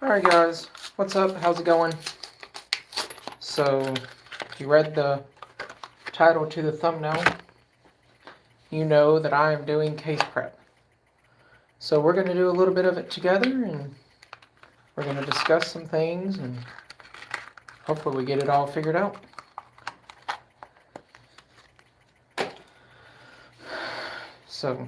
Alright guys, what's up? How's it going? So, if you read the title to the thumbnail, you know that I am doing case prep. So we're going to do a little bit of it together, and we're going to discuss some things, and hopefully we get it all figured out. So,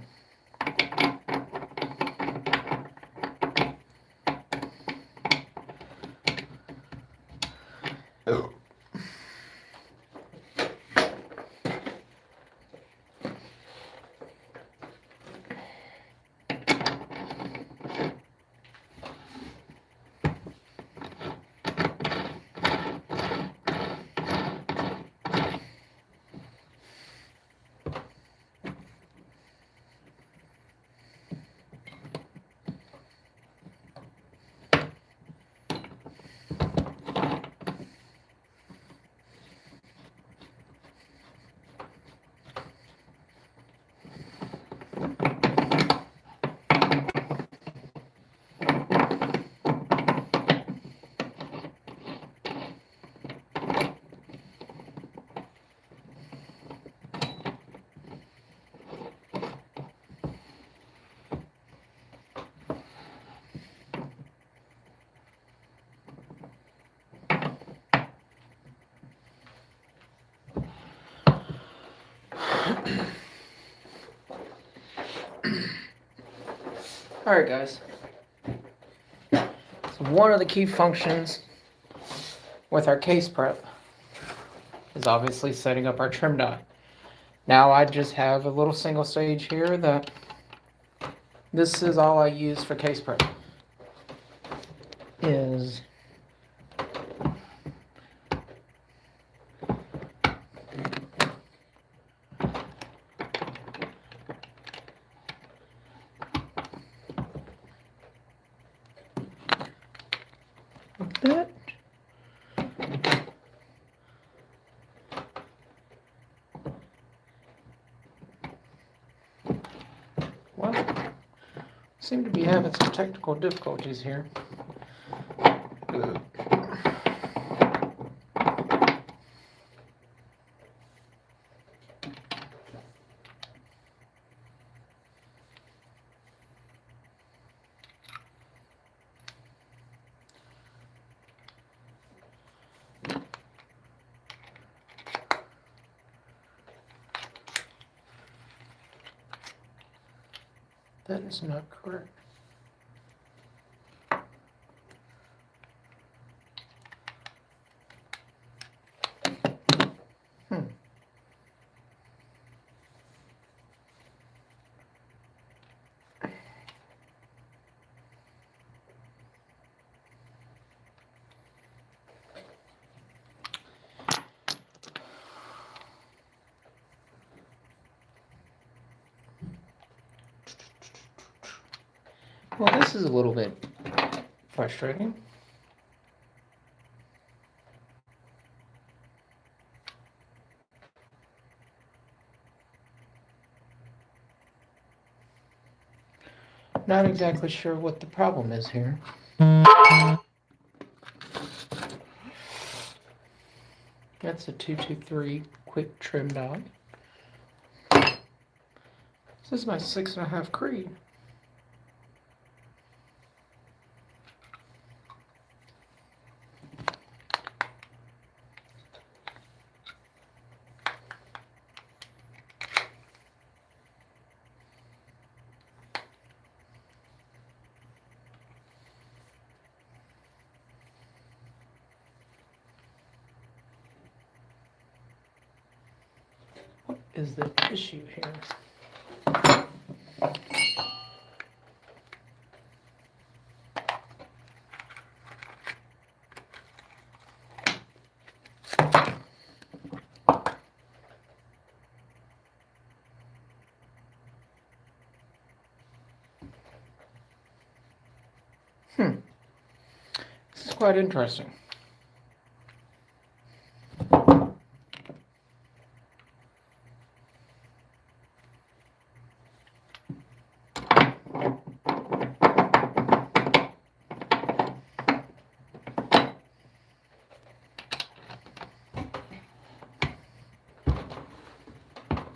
alright guys, so one of the key functions with our case prep is obviously setting up our trim die. Now I just have a little single stage here that this is all I use for case prep. Is like that. Well, seem to be having some technical difficulties here. That is not correct. Well, this is a little bit frustrating. Not exactly sure what the problem is here. That's a 223 quick trim die. This is my 6.5 Creed. What is the issue here? This is quite interesting.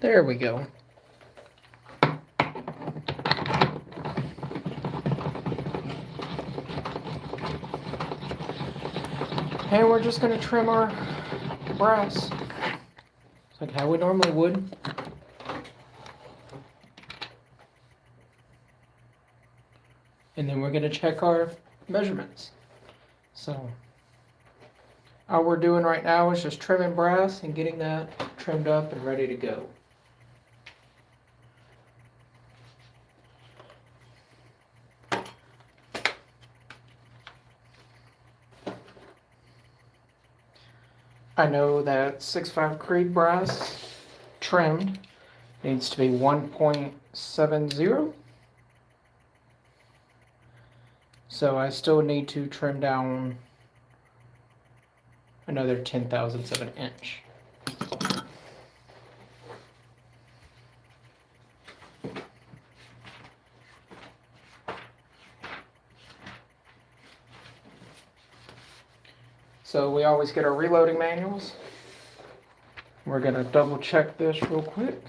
There we go. And we're just going to trim our brass, like how we normally would. And then we're going to check our measurements. So all we're doing right now is just trimming brass and getting that trimmed up and ready to go. I know that 6.5 Creed brass trimmed needs to be 1.70. So I still need to trim down another 0.010 of an inch. So we always get our reloading manuals. We're going to double check this real quick.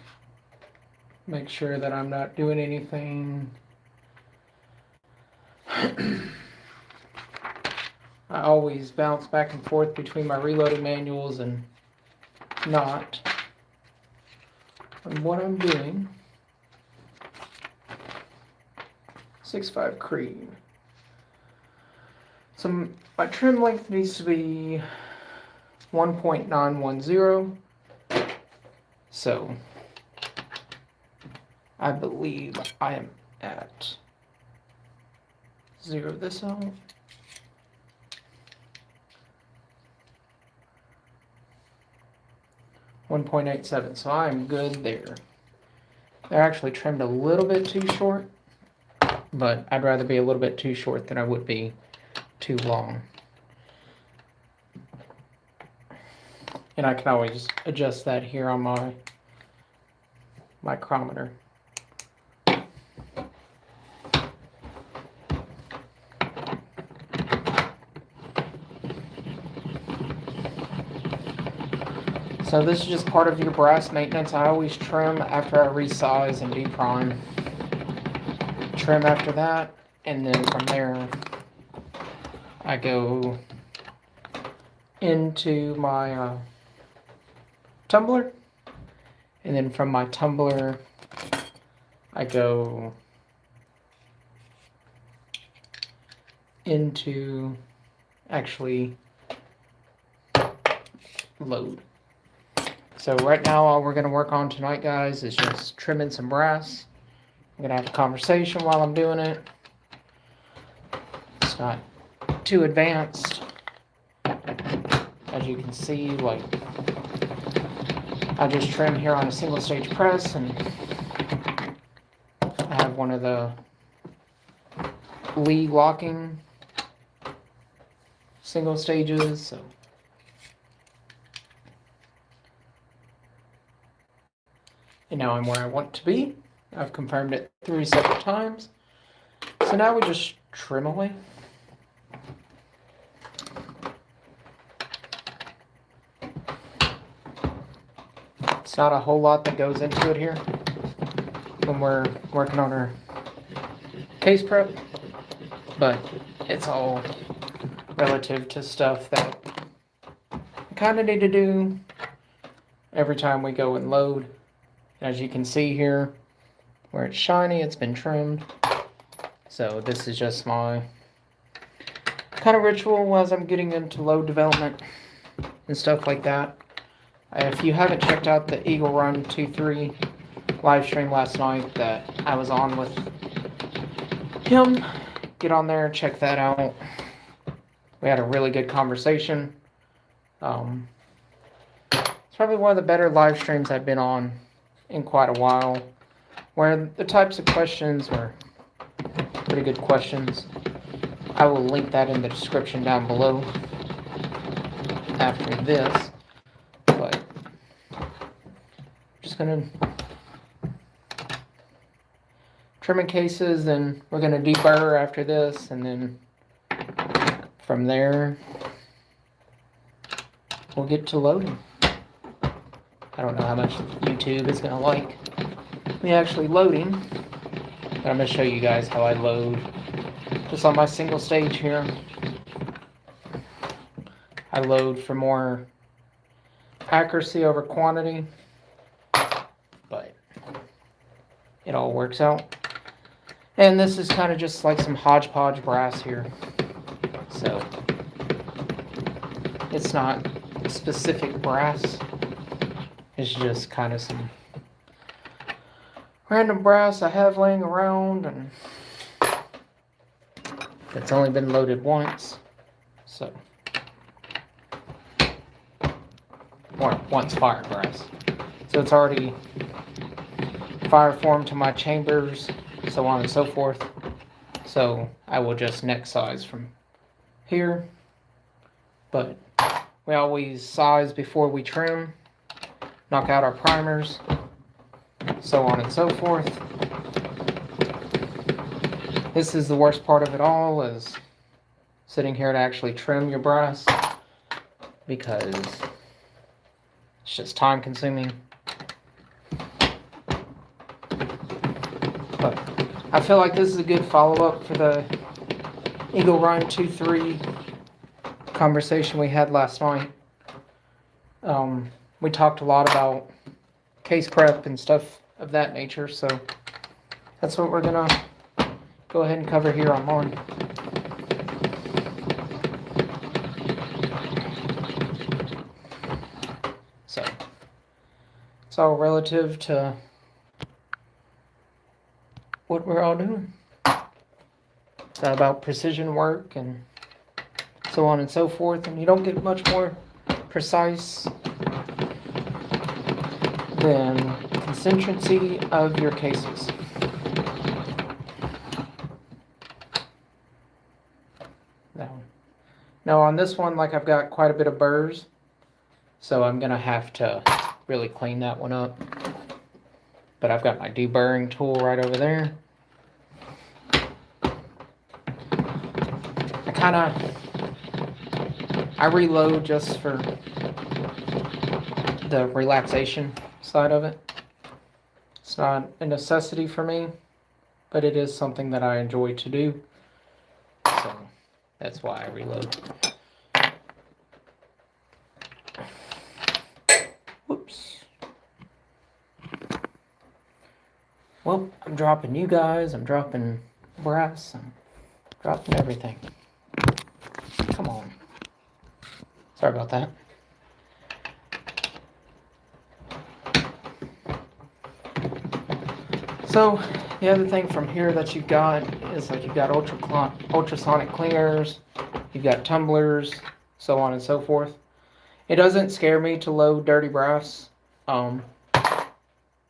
Make sure that I'm not doing anything. I always bounce back and forth between my reloading manuals and not. And what I'm doing, 6.5 Creed. So my trim length needs to be 1.910. So I believe I am at, zero this out. .87, so I'm good there. They're actually trimmed a little bit too short, but I'd rather be a little bit too short than I would be too long. And I can always adjust that here on my micrometer. So this is just part of your brass maintenance. I always trim after I resize and deprime. Trim after that, and then from there I go into my tumbler, and then from my tumbler I go into actually load. So right now all we're going to work on tonight, guys, is just trimming some brass. I'm going to have a conversation while I'm doing it. It's not too advanced. As you can see, like, I just trim here on a single stage press, and I have one of the Lee locking single stages, so and now I'm where I want to be. I've confirmed it 3 separate times. So now we just trim away. It's not a whole lot that goes into it here when we're working on our case prep, but it's all relative to stuff that we kind of need to do every time we go and load. As you can see here, where it's shiny, it's been trimmed. So this is just my kind of ritual as I'm getting into load development and stuff like that. If you haven't checked out the Eagle Run 2-3 live stream last night that I was on with him, get on there and check that out. We had a really good conversation. It's probably one of the better live streams I've been on in quite a while, where the types of questions were pretty good questions. I will link that in the description down below after this, but just gonna trimming cases, and we're gonna deburr after this, and then from there we'll get to loading. I don't know how much YouTube is going to like me actually loading. But I'm going to show you guys how I load just on my single stage here. I load for more accuracy over quantity, but it all works out. And this is kind of just like some hodgepodge brass here. So it's not specific brass. It's just kind of some random brass I have laying around, and it's only been loaded once. So, or once fire brass. So it's already fire formed to my chambers, so on and so forth. So I will just neck size from here. But we always size before we trim, knock out our primers, so on and so forth. This is the worst part of it all, is sitting here to actually trim your brass, because it's just time consuming. But I feel like this is a good follow-up for the Eagle Rhine 2.3 conversation we had last night. We talked a lot about case prep and stuff of that nature, so that's what we're gonna go ahead and cover here on mine. So it's all relative to what we're all doing. It's about precision work and so on and so forth, and you don't get much more precise than consistency of your cases. Now on this one, like, I've got quite a bit of burrs, so I'm gonna have to really clean that one up. But I've got my deburring tool right over there. I reload just for the relaxation side of it. It's not a necessity for me, but it is something that I enjoy to do. So that's why I reload. Whoops. Well, I'm dropping you guys, I'm dropping brass, I'm dropping everything. Come on. Sorry about that. So the other thing from here that you've got is, like, you've got ultrasonic cleaners, you've got tumblers, so on and so forth. It doesn't scare me to load dirty brass,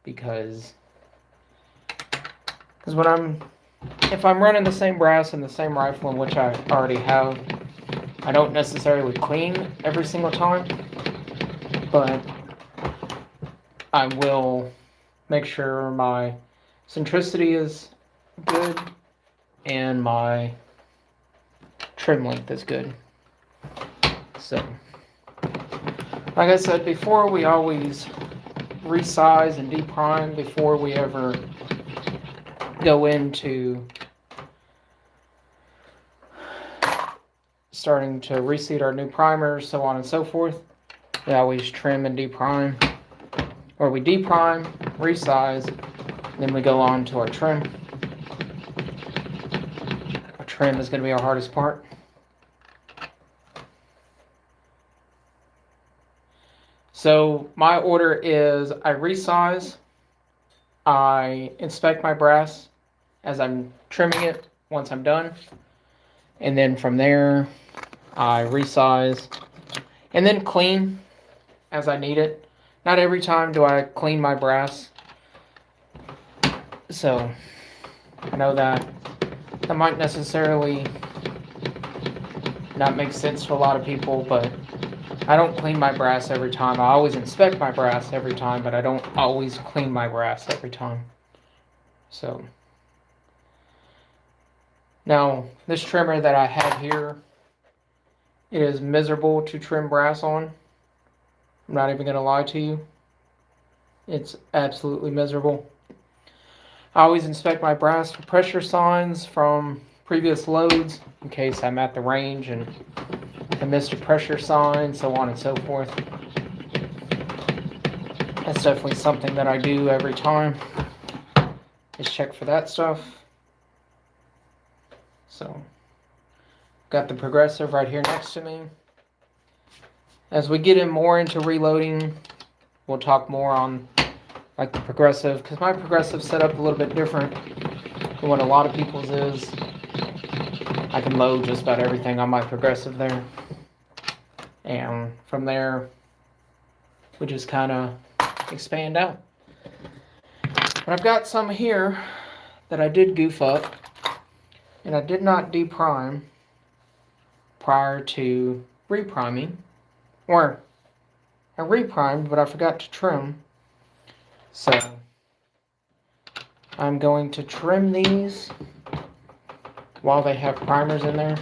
because if I'm running the same brass in the same rifle in which I already have, I don't necessarily clean every single time, but I will make sure my centricity is good and my trim length is good. So, like I said before, we always resize and deprime before we ever go into starting to reseat our new primers, so on and so forth. We always trim and deprime, or we deprime, resize, then we go on to our trim. Our trim is going to be our hardest part. So my order is, I resize, I inspect my brass as I'm trimming it once I'm done, and then from there I resize and then clean as I need it. Not every time do I clean my brass, so I know that might necessarily not make sense to a lot of people, but I don't clean my brass every time. I always inspect my brass every time, but I don't always clean my brass every time. So now this trimmer that I have here, it is miserable to trim brass on. I'm not even going to lie to you. It's absolutely miserable. I always inspect my brass for pressure signs from previous loads in case I'm at the range and I missed a pressure sign, so on and so forth. That's definitely something that I do every time, is check for that stuff. So, got the progressive right here next to me. As we get in more into reloading, we'll talk more on like the progressive, because my progressive set up a little bit different than what a lot of people's is. I can load just about everything on my progressive there. And from there, we just kind of expand out. But I've got some here that I did goof up, and I did not deprime prior to repriming. Or, I reprimed, but I forgot to trim. So, I'm going to trim these while they have primers in there.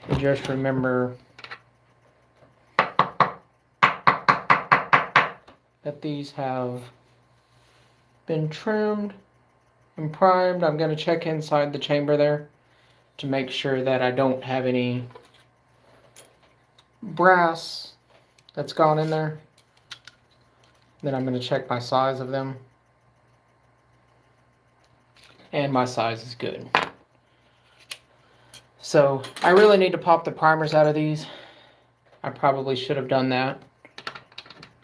And just remember that these have been trimmed and primed. I'm going to check inside the chamber there to make sure that I don't have any brass that's gone in there. Then I'm going to check my size of them. And my size is good. So I really need to pop the primers out of these. I probably should have done that.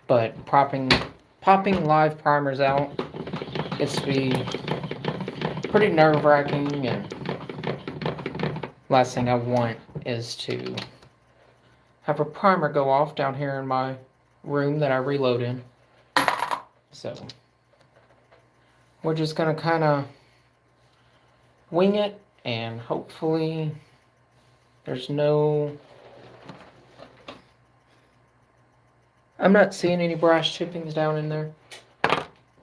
But popping live primers out gets to be pretty nerve-wracking, and last thing I want is to have a primer go off down here in my room that I reload in. So we're just going to kind of wing it, and hopefully there's no... I'm not seeing any brass chippings down in there,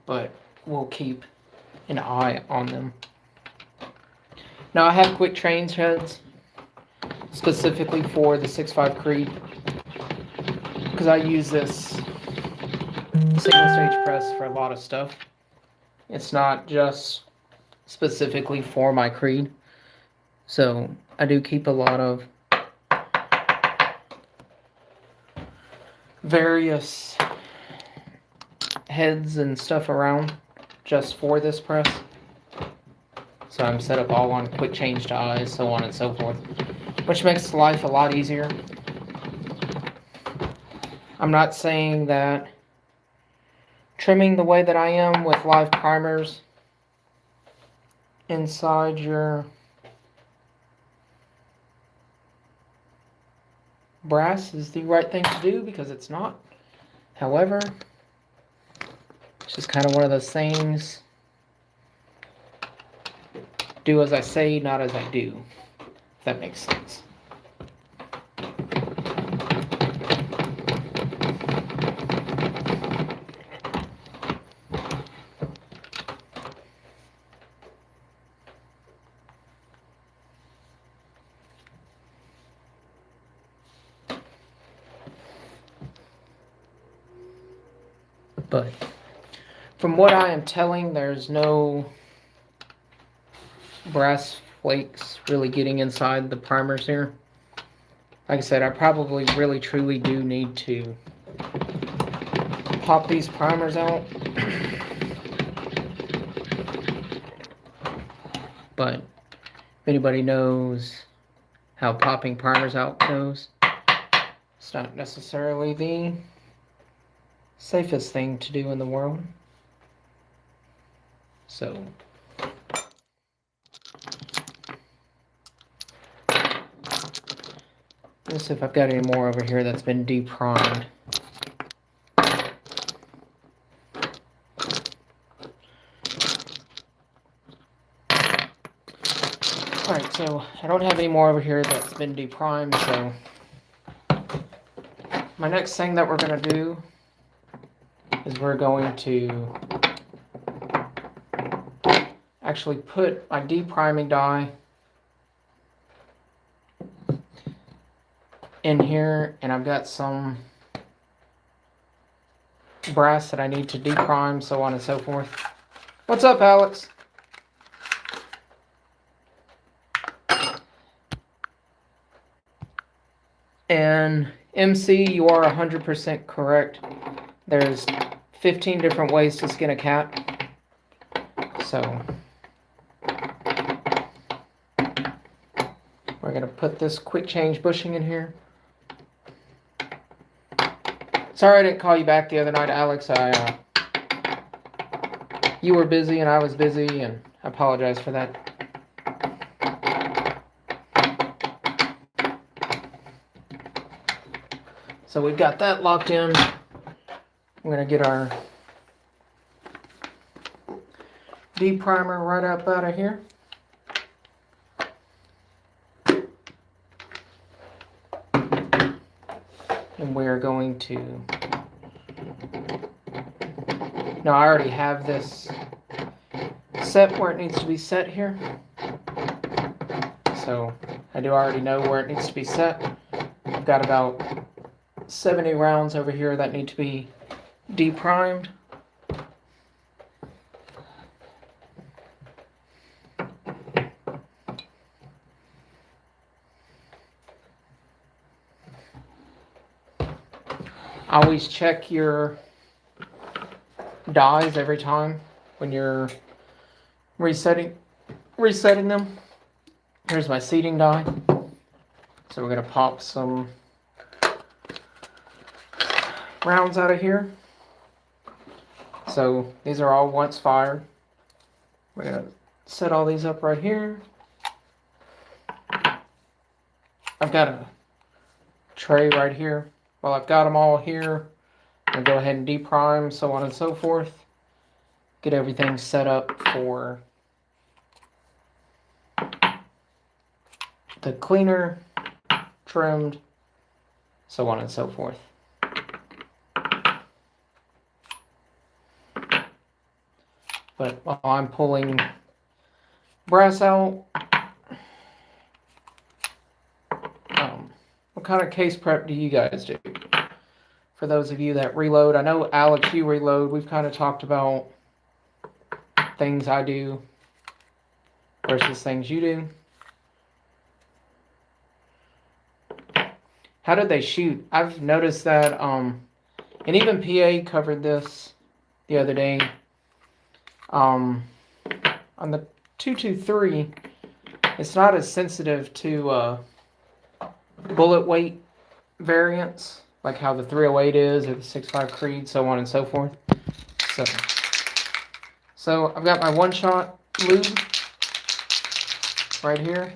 but we'll keep an eye on them. Now I have quick change heads specifically for the 6.5 Creed, because I use this single stage press for a lot of stuff. It's not just specifically for my Creed. So I do keep a lot of various heads and stuff around just for this press. So I'm set up all on quick change dies, so on and so forth, which makes life a lot easier. I'm not saying that trimming the way that I am with live primers inside your brass is the right thing to do, because it's not. However, it's just kind of one of those things. Do as I say, not as I do. If that makes sense. But from what I am telling, there's no brass flakes really getting inside the primers here. Like I said, I probably really truly do need to pop these primers out. But if anybody knows how popping primers out goes, it's not necessarily the safest thing to do in the world. So let's see if I've got any more over here that's been deprimed. Alright, so I don't have any more over here that's been deprimed, so my next thing that we're going to do is we're going to actually put my depriming die in here, and I've got some brass that I need to deprime, so on and so forth. What's up, Alex? And MC, you are 100% correct. There's 15 different ways to skin a cat. So we're going to put this quick change bushing in here. Sorry I didn't call you back the other night, Alex. You were busy and I was busy, and I apologize for that. So we've got that locked in. I'm going to get our deprimer right up out of here. And we're going to... Now I already have this set where it needs to be set here. So I do already know where it needs to be set. I've got about 70 rounds over here that need to be deprimed. Always check your dies every time when you're resetting them. Here's my seating die. So we're going to pop some rounds out of here. So these are all once fired. We're going to set all these up right here. I've got a tray right here. Well, I've got them all here. I'm going to go ahead and deprime, so on and so forth. Get everything set up for the cleaner, trimmed, so on and so forth. But while I'm pulling brass out, what kind of case prep do you guys do? For those of you that reload, I know Alex, you reload. We've kind of talked about things I do versus things you do. How did they shoot? I've noticed that, and even PA covered this the other day. On the 223, it's not as sensitive to bullet weight variance, like how the 308 is, or the 6.5 Creed, so on and so forth. So I've got my one-shot lube right here.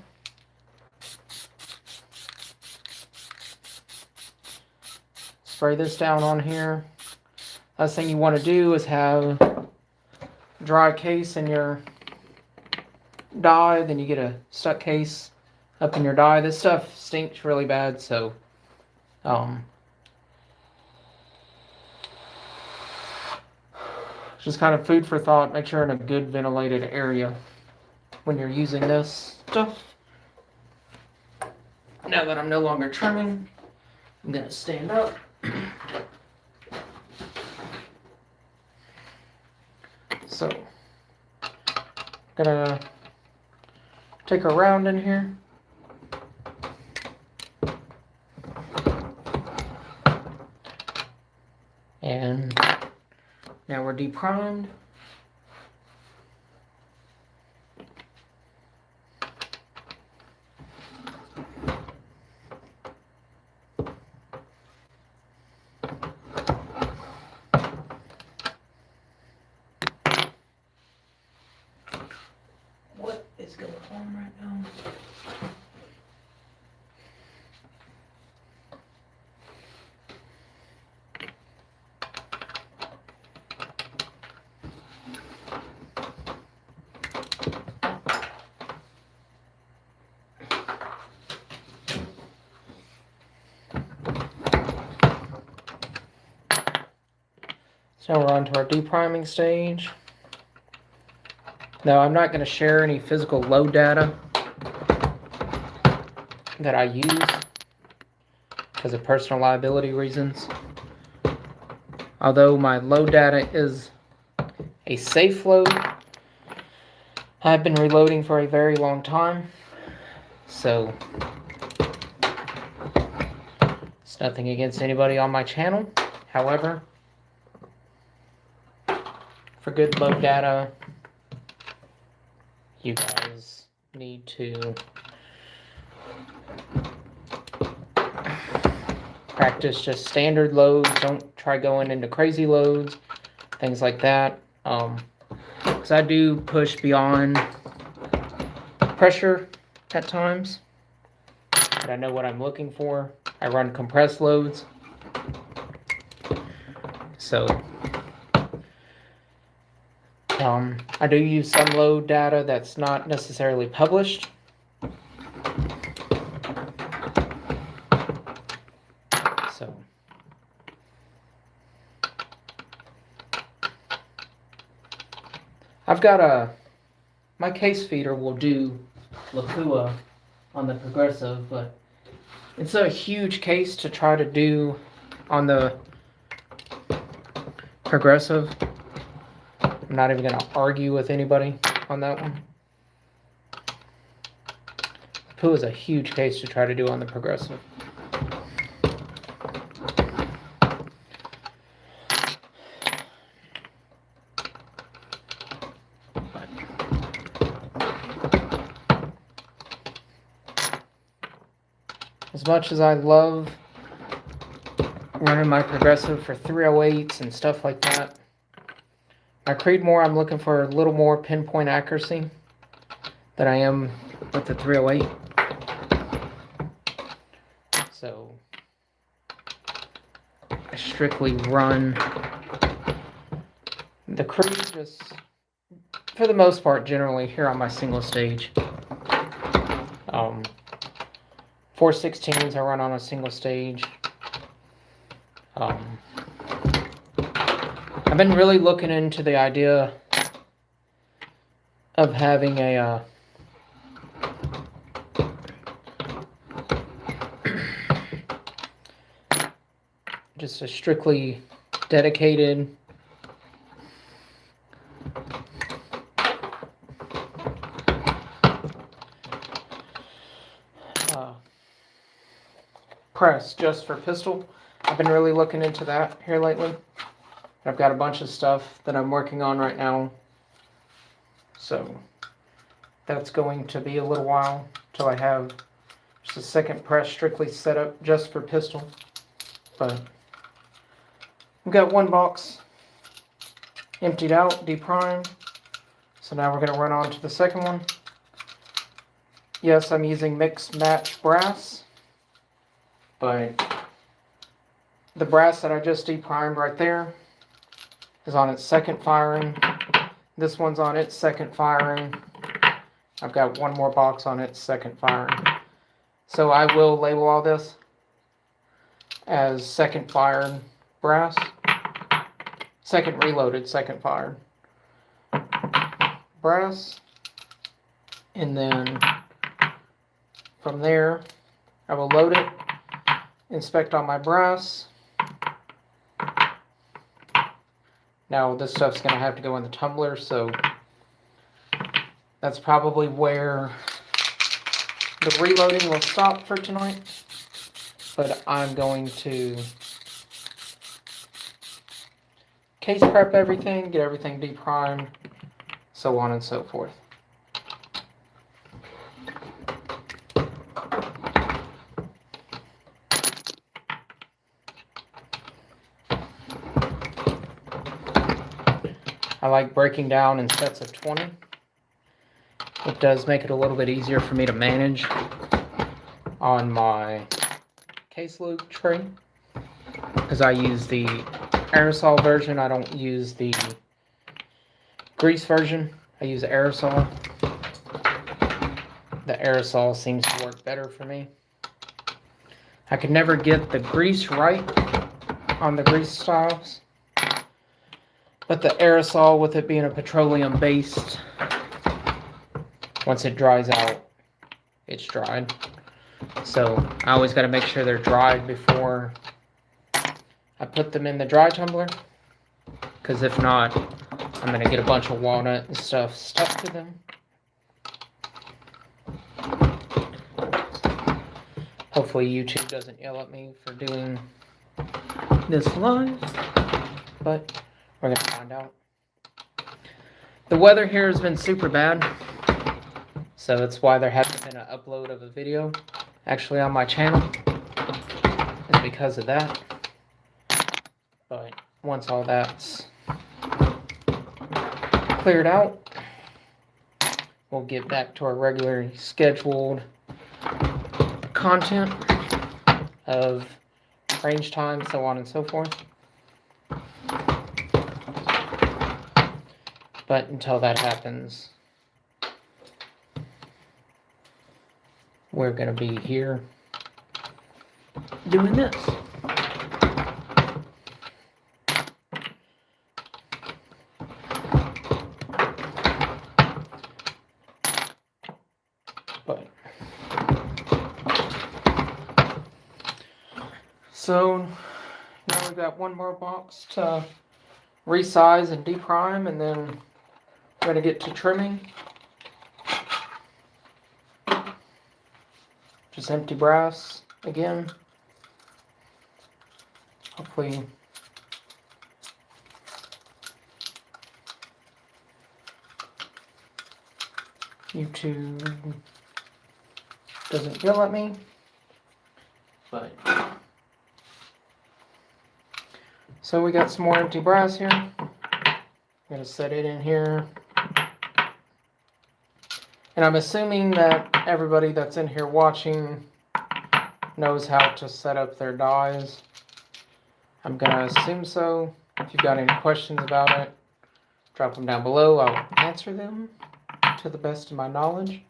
Spray this down on here. Last thing you want to do is have dry case in your die, then you get a stuck case up in your die. This stuff stinks really bad, so just kind of food for thought. Make sure you're in a good ventilated area when you're using this stuff. Now that I'm no longer trimming, I'm going to stand up. So, I'm gonna take a round in here. And now we're deprimed. What is going on right now? So now we're on to our depriming stage. Now I'm not going to share any physical load data that I use because of personal liability reasons. Although my load data is a safe load, I've been reloading for a very long time, so it's nothing against anybody on my channel. However, for good load data, you guys need to practice just standard loads. Don't try going into crazy loads, things like that. Because I do push beyond pressure at times, but I know what I'm looking for. I run compressed loads, so I do use some load data that's not necessarily published. So I've got my case feeder will do Lapua on the progressive, but it's a huge case to try to do on the progressive. I'm not even going to argue with anybody on that one. Lapua is a huge case to try to do on the progressive. As much as I love running my progressive for 308s and stuff like that, my Creedmoor, I'm looking for a little more pinpoint accuracy than I am with the 308. So I strictly run the Creed just, for the most part, generally here on my single stage. 416s I run on a single stage. I've been really looking into the idea of having a just a strictly dedicated press just for pistol. I've been really looking into that here lately. I've got a bunch of stuff that I'm working on right now, so that's going to be a little while till I have just a second press strictly set up just for pistol. But we've got one box emptied out, deprimed, so now we're going to run on to the second one. Yes, I'm using mixed match brass, but the brass that I just deprimed right there is on its second firing. This one's on its second firing. I've got one more box on its second firing. So I will label all this as second fired brass. Second reloaded, second fired brass. And then from there, I will load it, inspect on my brass. Now this stuff's going to have to go in the tumbler, so that's probably where the reloading will stop for tonight. But I'm going to case prep everything, get everything deprimed, so on and so forth. I like breaking down in sets of 20. It does make it a little bit easier for me to manage on my case lube tray, because I use the aerosol version. I don't use the grease version. I use aerosol. The aerosol seems to work better for me. I could never get the grease right on the grease styles, but the aerosol, with it being a petroleum based, once it dries out, it's dried. So I always got to make sure they're dried before I put them in the dry tumbler, because if not, I'm going to get a bunch of walnut and stuff stuck to them. Hopefully YouTube doesn't yell at me for doing this live, but we're going to find out. The weather here has been super bad, so that's why there hasn't been an upload of a video actually on my channel. It's because of that. But once all that's cleared out, we'll get back to our regularly scheduled content of range time, so on and so forth. But until that happens, we're going to be here doing this. But so now we've got one more box to resize and deprime, and then we're going to get to trimming. Just empty brass again. Hopefully YouTube doesn't yell at me, but so we got some more empty brass here. I'm going to set it in here. And I'm assuming that everybody that's in here watching knows how to set up their dies. I'm going to assume so. If you've got any questions about it, drop them down below. I'll answer them to the best of my knowledge.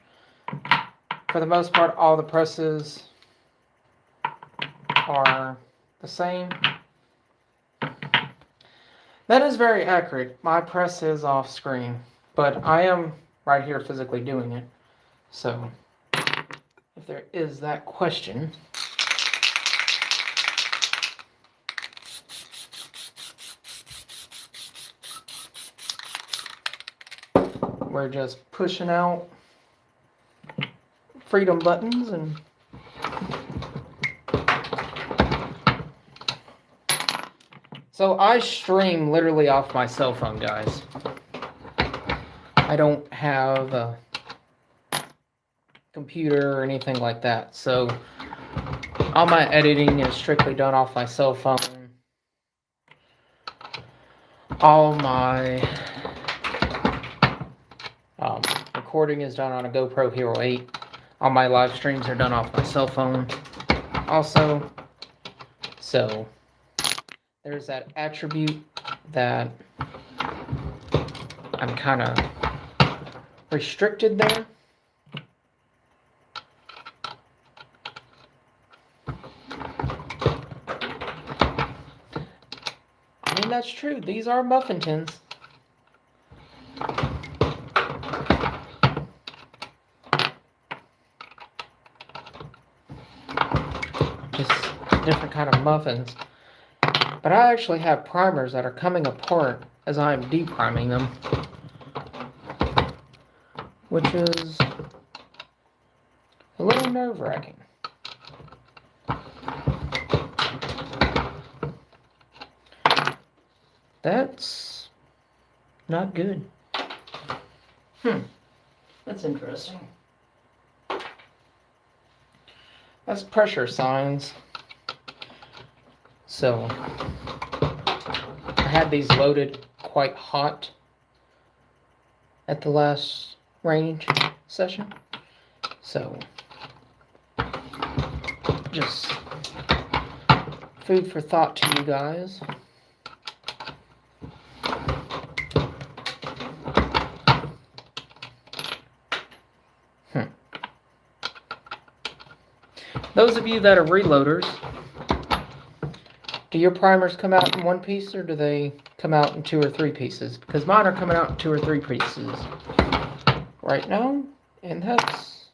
For the most part, all the presses are the same. That is very accurate. My press is off screen, but I am right here physically doing it. So if there is that question, we're just pushing out freedom buttons and so I stream literally off my cell phone, guys. I don't have a computer or anything like that, so all my editing is strictly done off my cell phone. All my recording is done on a GoPro Hero 8. All my live streams are done off my cell phone also. So there's that attribute that I'm kind of restricted there. I mean, that's true. These are muffin tins. Just different kind of muffins. But I actually have primers that are coming apart as I'm depriming them, which is a little nerve-wracking. That's not good. That's interesting. That's pressure signs. So I had these loaded quite hot at the last range session. So just food for thought to you guys. Those of you that are reloaders, do your primers come out in one piece or do they come out in 2 or 3 pieces? Because mine are coming out in 2 or 3 pieces right now, and that's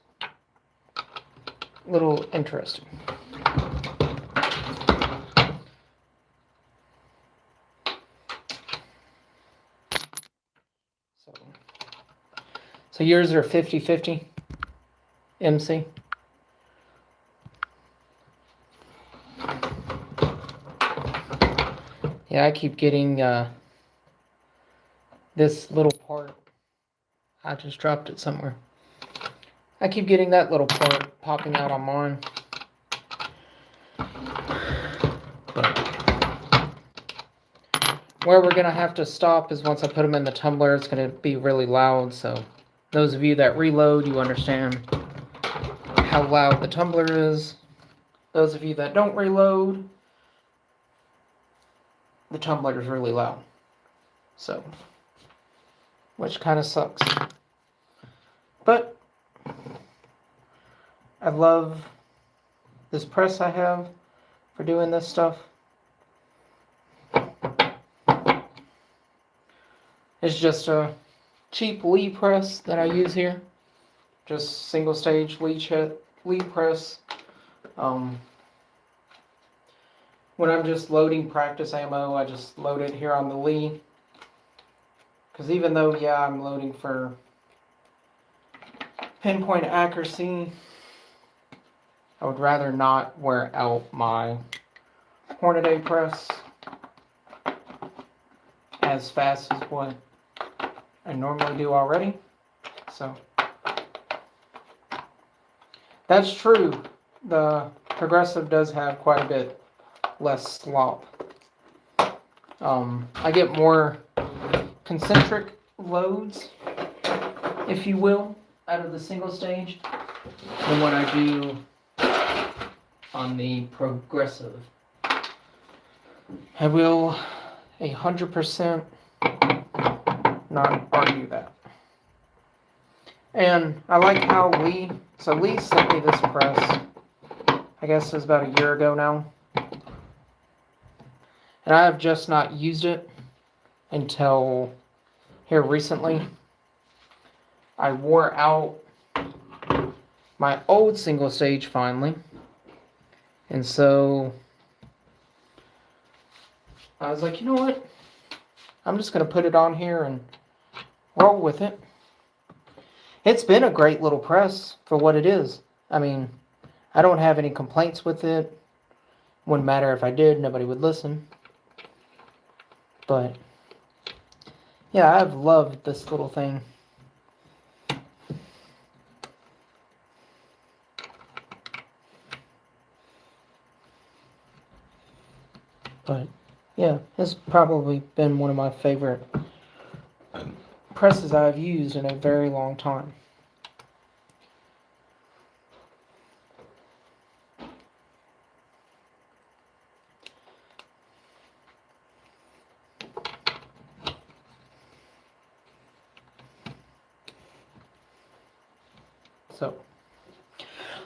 a little interesting. So yours are 50/50 MC. Yeah, I keep getting this little part. I just dropped it somewhere. I keep getting that little part popping out on mine. But where we're going to have to stop is once I put them in the tumbler, it's going to be really loud. So those of you that reload, you understand how loud the tumbler is. Those of you that don't reload, the tumbler is really loud. So, which kind of sucks. But I love this press I have for doing this stuff. It's just a cheap Lee press that I use here. Just single stage Lee press. When I'm just loading practice ammo, I just load it here on the Lee. Because even though, yeah, I'm loading for pinpoint accuracy, I would rather not wear out my Hornady press as fast as what I normally do already. So that's true. The Progressive does have quite a bit less slop. I get more concentric loads, if you will, out of the single stage than what I do on the Progressive. I will 100% not argue that. And I like how Lee sent me this press, I guess it was about a year ago now. And I have just not used it until here recently. I wore out my old single stage finally. And so I was like, you know what? I'm just going to put it on here and roll with it. It's been a great little press for what it is. I mean, I don't have any complaints with it. Wouldn't matter if I did, nobody would listen. But yeah, I've loved this little thing. But yeah, it's probably been one of my favorite presses I've used in a very long time. So,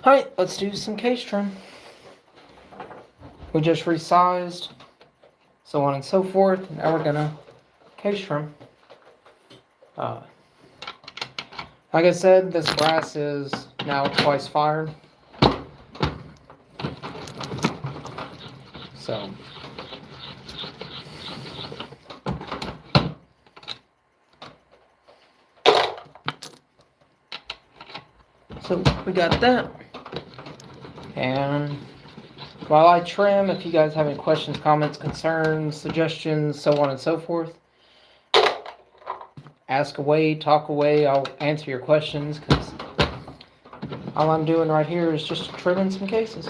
alright, let's do some case trim. We just resized, so on and so forth. Now we're gonna case trim. Like I said, this brass is now twice fired. So we got that. And while I trim, if you guys have any questions, comments, concerns, suggestions, so on and so forth, ask away, talk away. I'll answer your questions, because all I'm doing right here is just trimming some cases.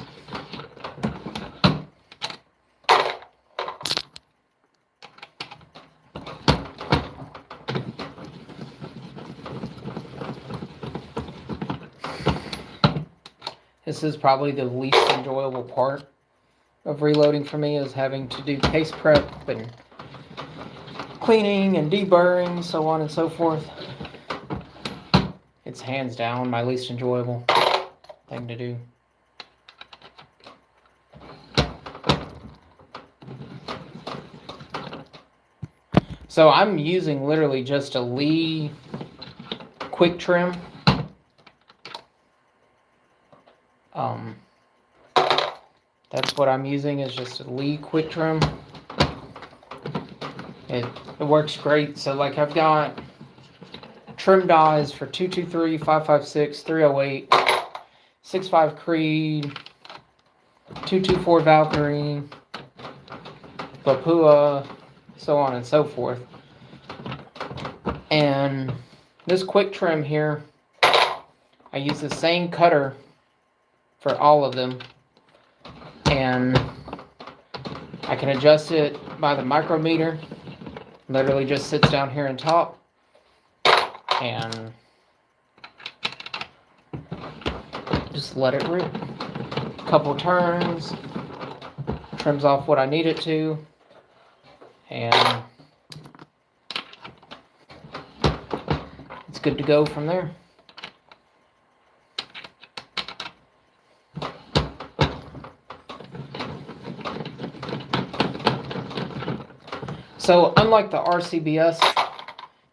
This is probably the least enjoyable part of reloading for me, is having to do case prep and cleaning and deburring, so on and so forth. It's hands down my least enjoyable thing to do. So I'm using literally just a Lee quick trim. That's what I'm using, is just a Lee quick trim. It works great. So like I've got trim dies for 223, 556, 308, 65 Creed, 224 Valkyrie, Lapua, so on and so forth. And this quick trim here, I use the same cutter for all of them, and I can adjust it by the micrometer. Literally just sits down here on top, and just let it rip. Couple turns, trims off what I need it to, and it's good to go from there. So unlike the RCBS,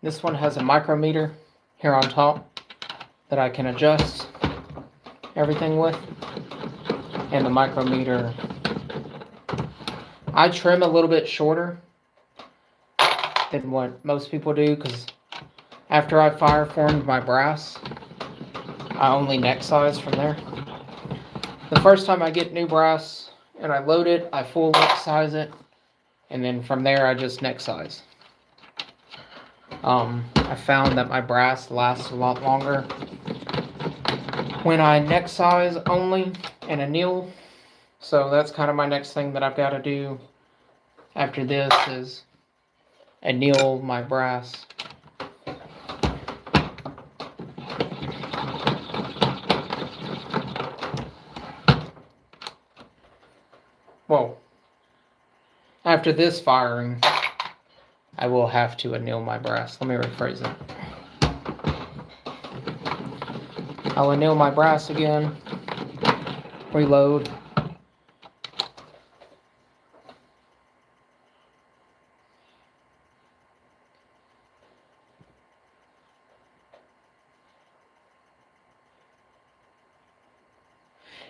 this one has a micrometer here on top that I can adjust everything with. And the micrometer, I trim a little bit shorter than what most people do, because after I fire formed my brass, I only neck size from there. The first time I get new brass and I load it, I full neck size it, and then from there I just neck size. I found that my brass lasts a lot longer when I neck size only and anneal. So that's kind of my next thing that I've got to do after this is anneal my brass. Well, after this firing, I will have to anneal my brass. Let me rephrase that. I'll anneal my brass again, reload.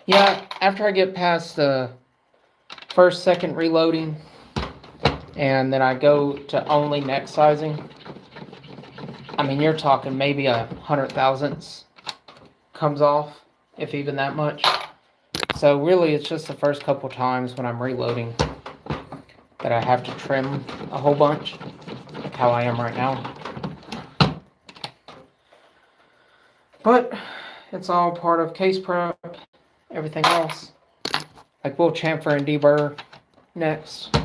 Yeah, after I get past the first, second reloading, and then I go to only neck sizing, I mean, you're talking maybe 100 thousandths comes off, if even that much. So really, it's just the first couple times when I'm reloading that I have to trim a whole bunch, like how I am right now. But it's all part of case prep. Everything else, like we'll chamfer and deburr next.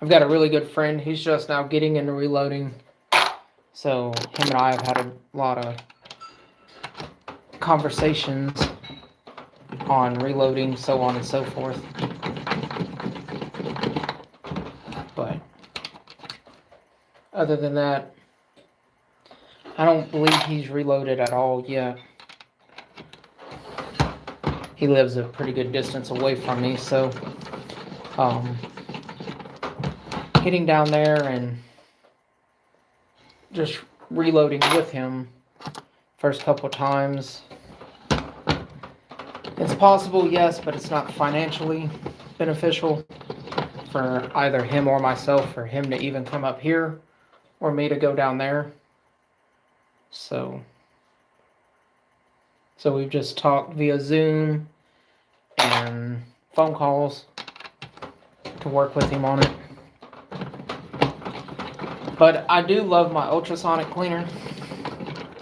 I've got a really good friend. He's just now getting into reloading. So him and I have had a lot of conversations on reloading, so on and so forth. But other than that, I don't believe he's reloaded at all yet. He lives a pretty good distance away from me, so getting down there and just reloading with him first couple times. It's possible, yes, but it's not financially beneficial for either him or myself, for him to even come up here or me to go down there. So we've just talked via Zoom and phone calls to work with him on it. But I do love my ultrasonic cleaner.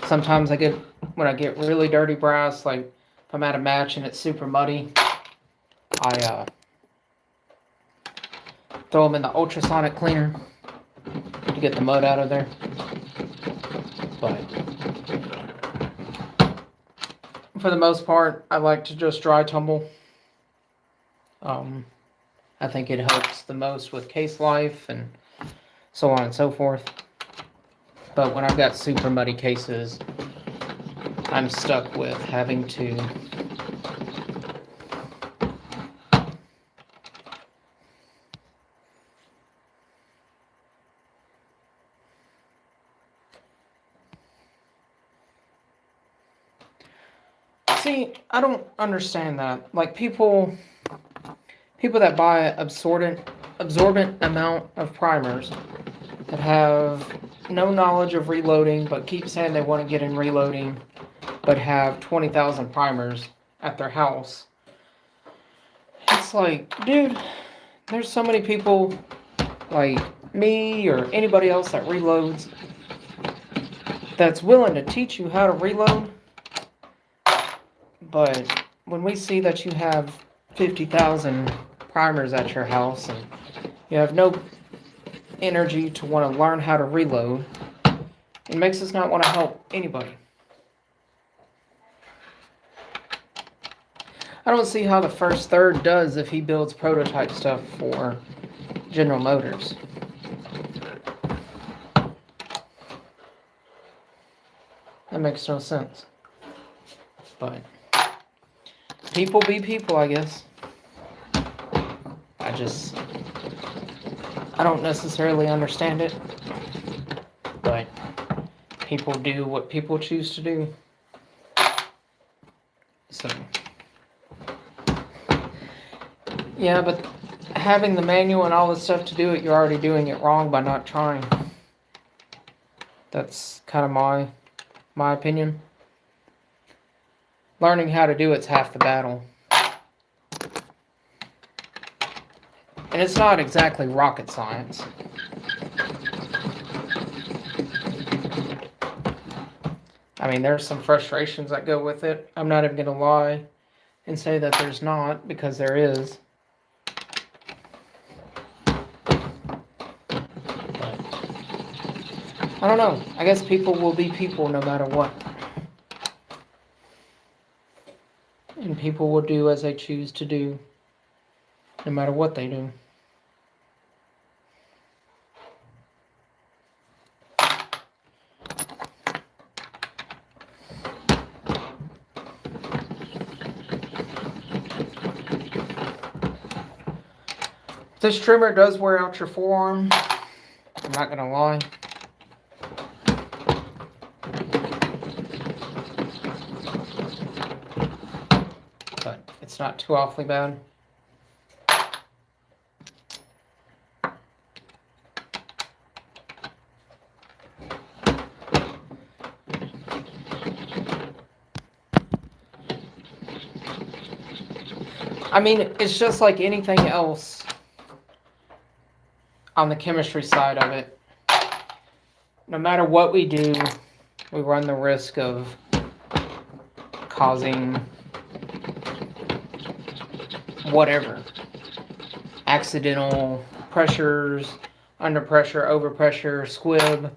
Sometimes when I get really dirty brass, like if I'm at a match and it's super muddy, I throw them in the ultrasonic cleaner to get the mud out of there. But for the most part, I like to just dry tumble. I think it helps the most with case life and so on and so forth. But when I've got super muddy cases, I'm stuck with having to see, I don't understand that. Like people that buy absorbent absorbent amount of primers that have no knowledge of reloading but keep saying they want to get in reloading but have 20,000 primers at their house. It's like, dude, there's so many people like me or anybody else that reloads that's willing to teach you how to reload. But when we see that you have 50,000 primers at your house and you have no energy to want to learn how to reload, it makes us not want to help anybody. I don't see how the first third does if he builds prototype stuff for General Motors. That makes no sense. But people be people, I guess. I don't necessarily understand it, but people do what people choose to do. So, yeah, but having the manual and all this stuff to do it, you're already doing it wrong by not trying. That's kind of my opinion. Learning how to do it's half the battle. And it's not exactly rocket science. I mean, there's some frustrations that go with it. I'm not even going to lie and say that there's not, because there is. But I don't know. I guess people will be people no matter what. And people will do as they choose to do, no matter what they do. This trimmer does wear out your forearm. I'm not gonna lie. But it's not too awfully bad. I mean, it's just like anything else on the chemistry side of it. No matter what we do, we run the risk of causing whatever. Accidental pressures, under pressure, over pressure, squib,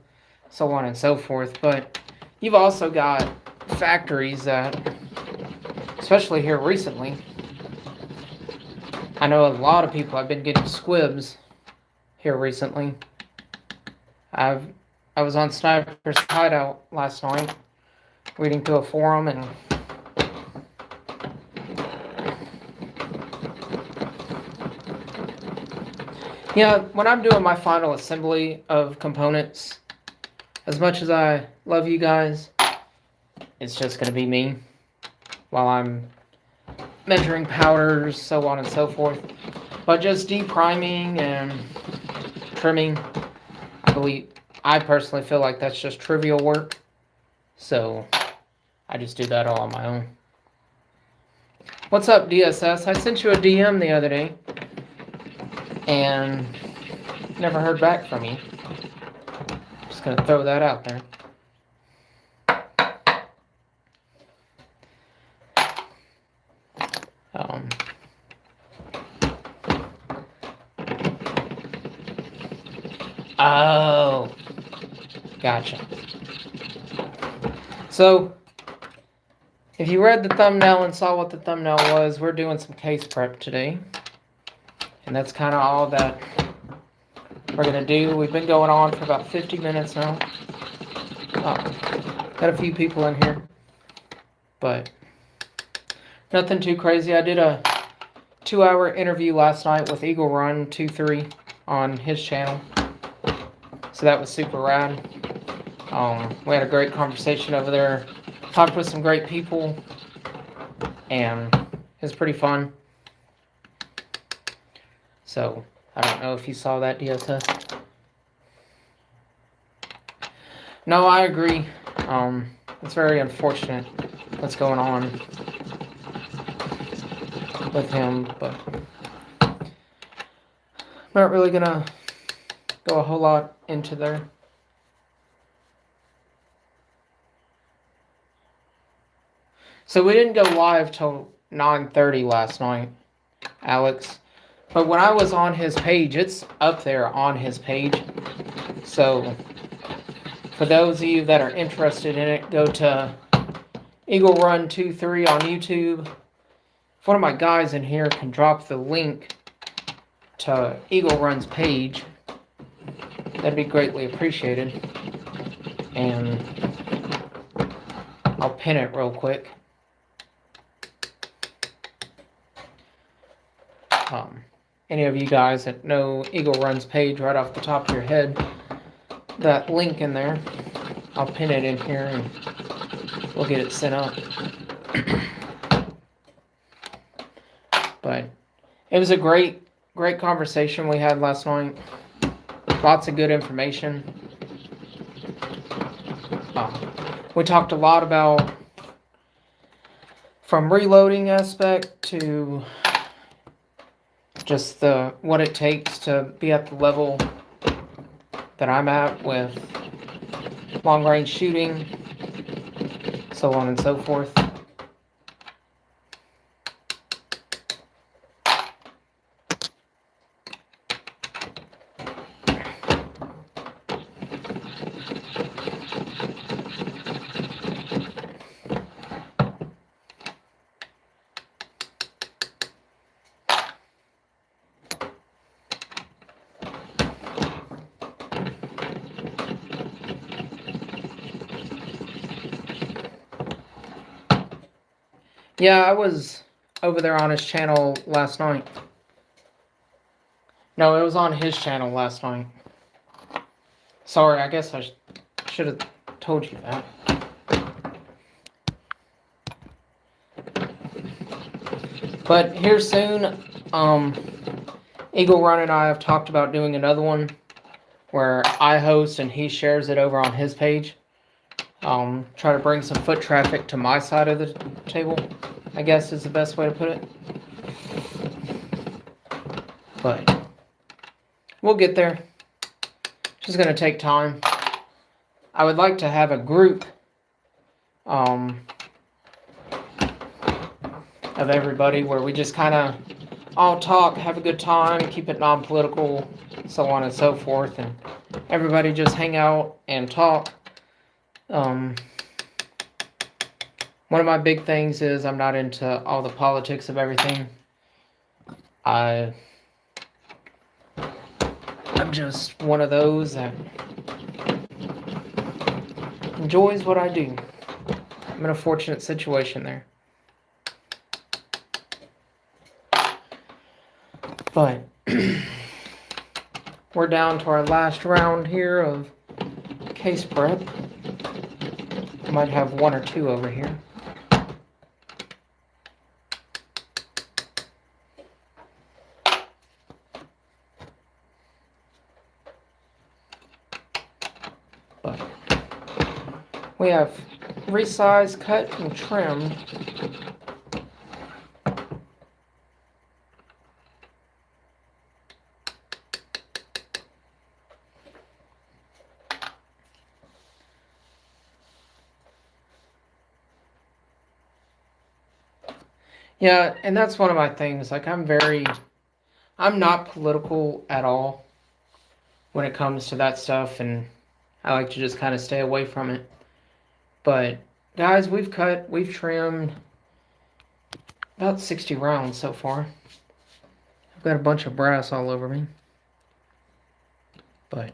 so on and so forth. But you've also got factories that, especially here recently, I know a lot of people have been getting squibs here recently. I was on Sniper's Hideout last night, reading through a forum, and yeah, when I'm doing my final assembly of components, as much as I love you guys, it's just going to be me while I'm measuring powders, so on and so forth. But just depriming and trimming, I personally feel like that's just trivial work. So I just do that all on my own. What's up, DSS? I sent you a DM the other day and never heard back from you. Just gonna throw that out there. Oh, gotcha. So, if you read the thumbnail and saw what the thumbnail was, we're doing some case prep today. And that's kind of all that we're going to do. We've been going on for about 50 minutes now. Got a few people in here. But nothing too crazy. I did a 2-hour interview last night with Eagle Run 23 on his channel. So that was super rad. We had a great conversation over there. Talked with some great people. And it was pretty fun. So I don't know if you saw that, DSS. No, I agree. It's very unfortunate what's going on with him, but I'm not really gonna go a whole lot into there. So we didn't go live till 9:30 last night, Alex. But when I was on his page, it's up there on his page. So for those of you that are interested in it, go to Eagle Run 23 on YouTube. If one of my guys in here can drop the link to Eagle Run's page, that'd be greatly appreciated. And I'll pin it real quick. Any of you guys that know Eagle Run's page right off the top of your head, that link in there, I'll pin it in here and we'll get it sent up. But it was a great conversation we had last night. Lots of good information. We talked a lot about from reloading aspect to just what it takes to be at the level that I'm at with long range shooting, so on and so forth. Yeah, I was over there on his channel last night. No, it was on his channel last night. Sorry, I guess I should have told you that. But here soon, Eagle Run and I have talked about doing another one where I host and he shares it over on his page. Try to bring some foot traffic to my side of the table, I guess is the best way to put it. But we'll get there. Just gonna take time. I would like to have a group of everybody where we just kind of all talk, have a good time, keep it non-political, so on and so forth, and everybody just hang out and talk. One of my big things is I'm not into all the politics of everything. I'm just one of those that enjoys what I do. I'm in a fortunate situation there. But we're down to our last round here of case prep. Might have one or two over here. But we have resized, cut, and trimmed. Yeah, and that's one of my things. Like, I'm not political at all when it comes to that stuff, and I like to just kind of stay away from it. But, guys, we've trimmed about 60 rounds so far. I've got a bunch of brass all over me. But,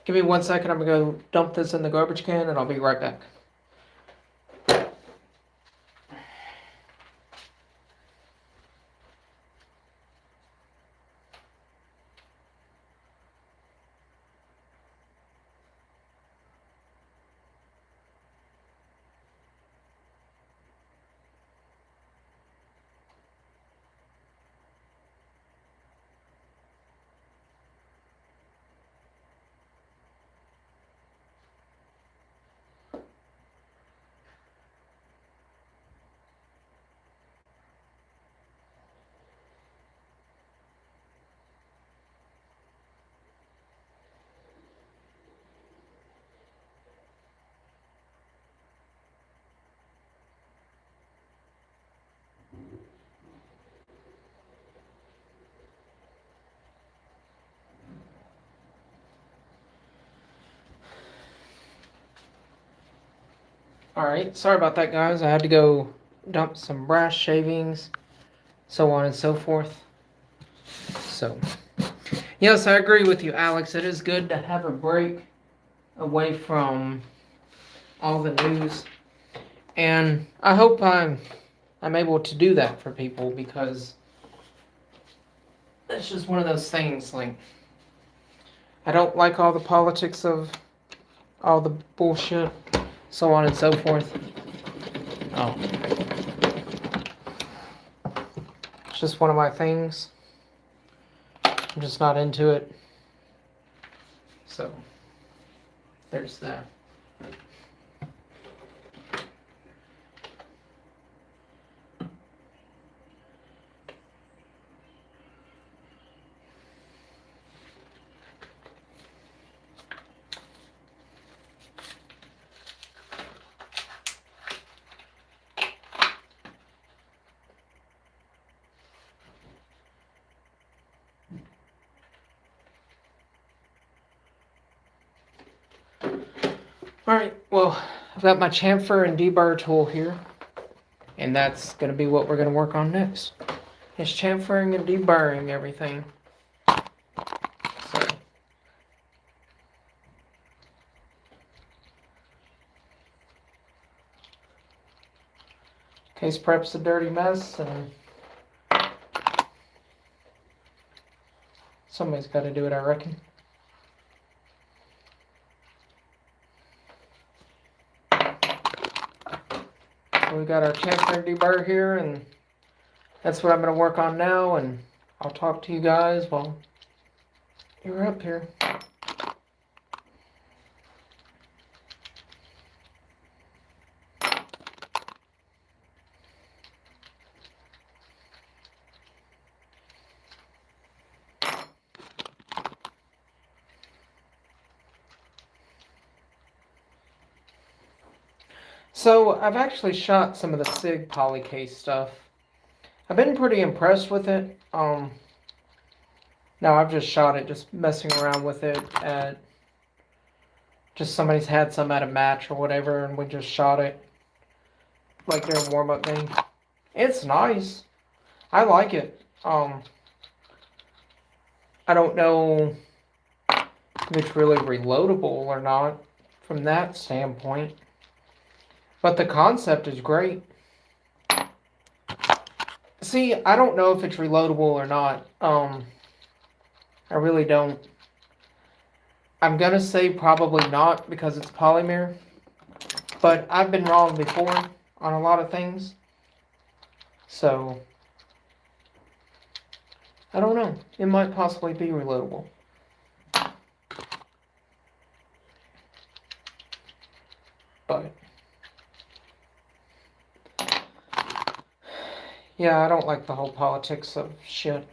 give me 1 second. I'm going to go dump this in the garbage can, and I'll be right back. Alright, sorry about that, guys. I had to go dump some brass shavings, so on and so forth. So, yes, I agree with you, Alex. It is good to have a break away from all the news. And I hope I'm able to do that for people, because it's just one of those things, like, I don't like all the politics of all the bullshit, so on and so forth. Oh. It's just one of my things. I'm just not into it. So, there's that. Alright, well, I've got my chamfer and deburr tool here, and that's going to be what we're going to work on next. Is chamfering and deburring everything. So, case prep's a dirty mess, and somebody's got to do it, I reckon. So we got our chamfer and deburr here, and that's what I'm going to work on now, and I'll talk to you guys while you're up here. So I've actually shot some of the SIG polycase stuff. I've been pretty impressed with it. Now I've just shot it, just messing around with it at just somebody's had some at a match or whatever, and we just shot it like during warm-up thing. It's nice. I like it. I don't know if it's really reloadable or not from that standpoint, but the concept is great. See, I don't know if it's reloadable or not. I really don't. I'm gonna say probably not, because it's polymer, but I've been wrong before on a lot of things. So, I don't know. It might possibly be reloadable. But, yeah, I don't like the whole politics of shit.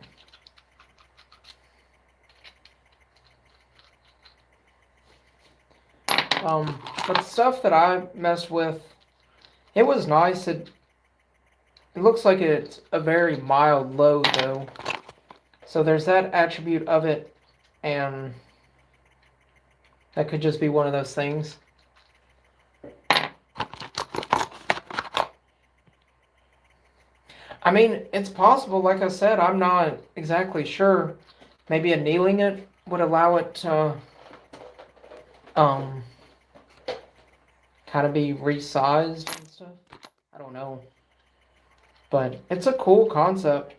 But the stuff that I messed with, it was nice. It looks like it's a very mild load, though. So there's that attribute of it, and that could just be one of those things. I mean, it's possible. Like I said, I'm not exactly sure. Maybe annealing it would allow it to kind of be resized and stuff. I don't know. But it's a cool concept.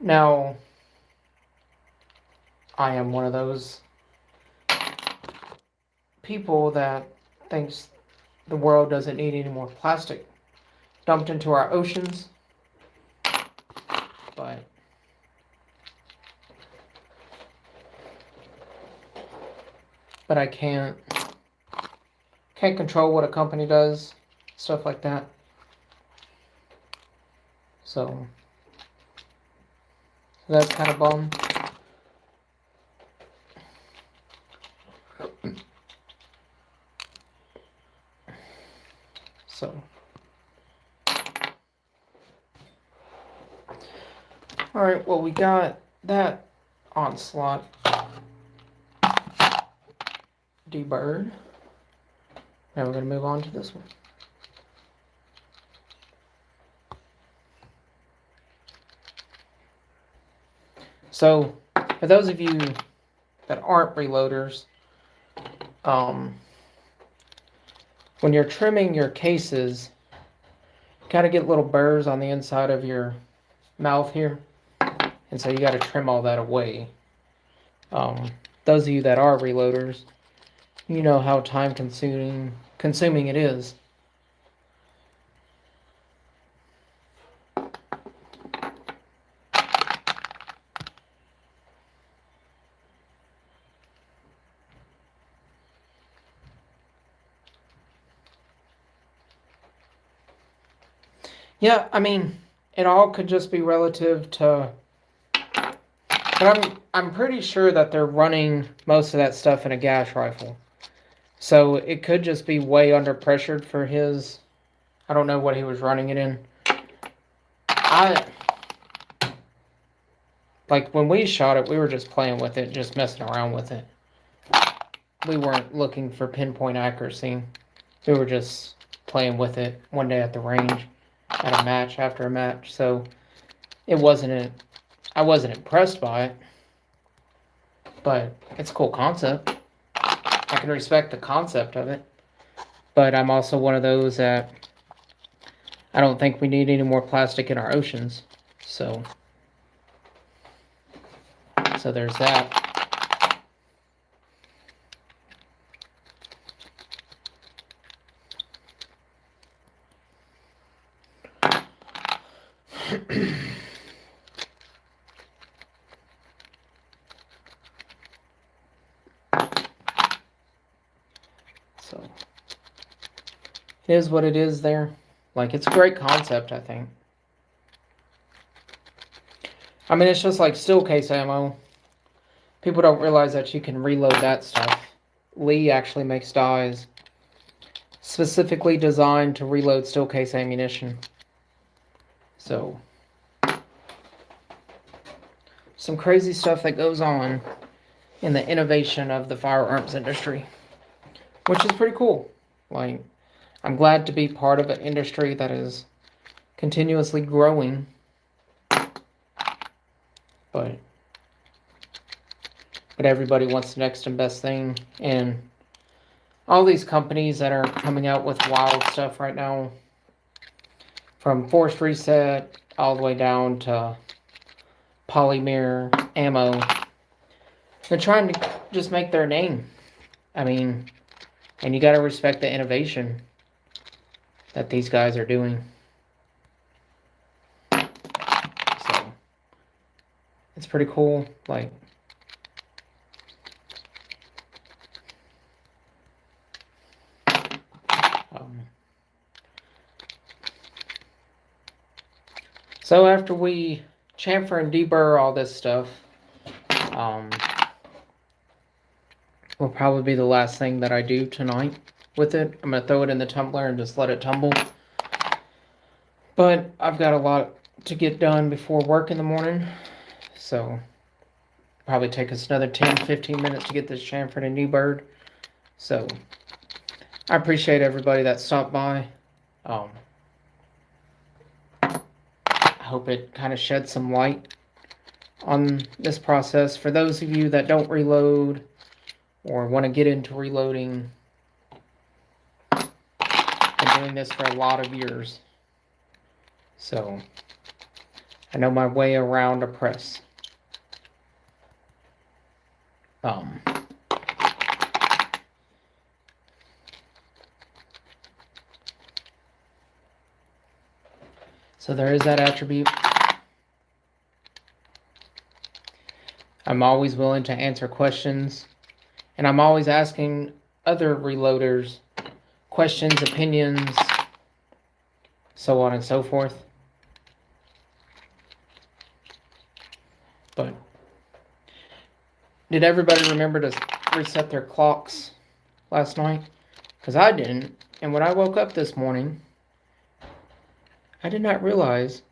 Now, I am one of those people that thinks the world doesn't need any more plastic dumped into our oceans. But I can't control what a company does, stuff like that. So that's kind of bum. So, all right, well, we got that onslaught deburred. Now we're going to move on to this one. So, for those of you that aren't reloaders, when you're trimming your cases, you kind of get little burrs on the inside of your mouth here. And so you got to trim all that away. Those of you that are reloaders, you know how time consuming it is. Yeah, I mean, it all could just be relative to, but I'm pretty sure that they're running most of that stuff in a gas rifle. So it could just be way under pressured for his, I don't know what he was running it in. Like when we shot it, we were just playing with it, just messing around with it. We weren't looking for pinpoint accuracy. We were just playing with it one day at the range, at a match after a match. So I wasn't impressed by it, but it's a cool concept. I can respect the concept of it, but I'm also one of those that I don't think we need any more plastic in our oceans. So there's that. So it is what it is there. Like, it's a great concept, I think. I mean, it's just like steel case ammo. People don't realize that you can reload that stuff. Lee actually makes dies specifically designed to reload steel case ammunition. So, some crazy stuff that goes on in the innovation of the firearms industry, which is pretty cool. Like, I'm glad to be part of an industry that is continuously growing, but everybody wants the next and best thing, and all these companies that are coming out with wild stuff right now, from forced reset all the way down to polymer ammo, they're trying to just make their name. I mean, and you got to respect the innovation that these guys are doing. So it's pretty cool. Like, so after we chamfer and deburr all this stuff, will probably be the last thing that I do tonight with it. I'm going to throw it in the tumbler and just let it tumble. But I've got a lot to get done before work in the morning. So probably take us another 10-15 minutes to get this chamfered and deburred. So I appreciate everybody that stopped by. I hope it kind of sheds some light on this process. For those of you that don't reload or want to get into reloading, I've been doing this for a lot of years. So I know my way around a press. So there is that attribute. I'm always willing to answer questions, and I'm always asking other reloaders questions, opinions, so on and so forth. But did everybody remember to reset their clocks last night? Because I didn't, and when I woke up this morning, I did not realize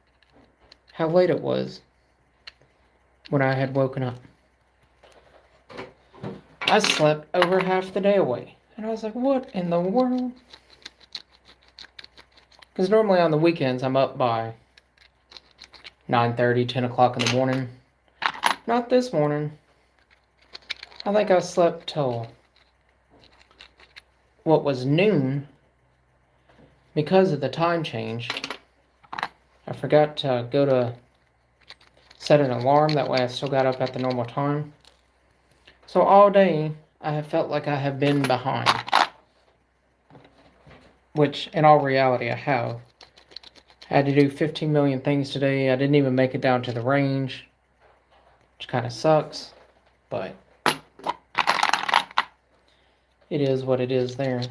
how late it was when I had woken up. I slept over half the day away. And I was like, what in the world? Because normally on the weekends I'm up by 9:30, 10 o'clock in the morning. Not this morning. I think I slept till what was noon because of the time change. I forgot to go to set an alarm, that way I still got up at the normal time. So all day I have felt like I have been behind. Which in all reality I have. I had to do 15 million things today. I didn't even make it down to the range, which kind of sucks, but it is what it is there.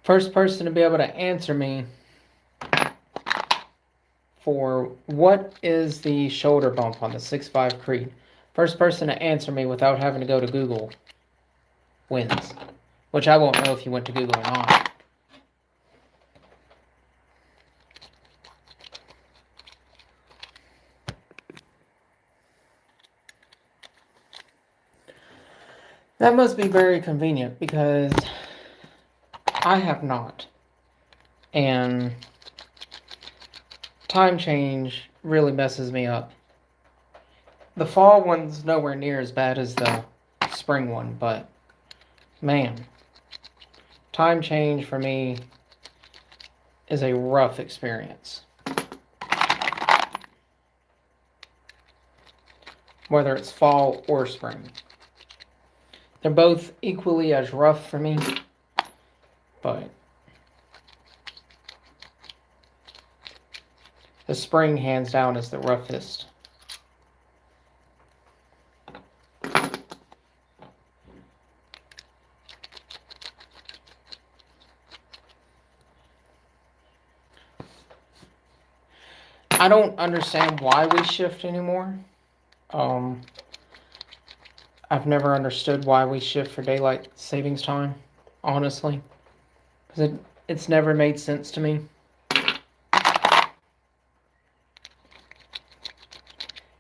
First person to be able to answer me for what is the shoulder bump on the 6.5 Creed. First person to answer me without having to go to Google wins. Which I won't know if you went to Google or not. That must be very convenient because I have not. And time change really messes me up. The fall one's nowhere near as bad as the spring one, but man, time change for me is a rough experience. Whether it's fall or spring. They're both equally as rough for me, but the spring hands down is the roughest. I don't understand why we shift anymore. I've never understood why we shift for daylight savings time, honestly. Because it's never made sense to me.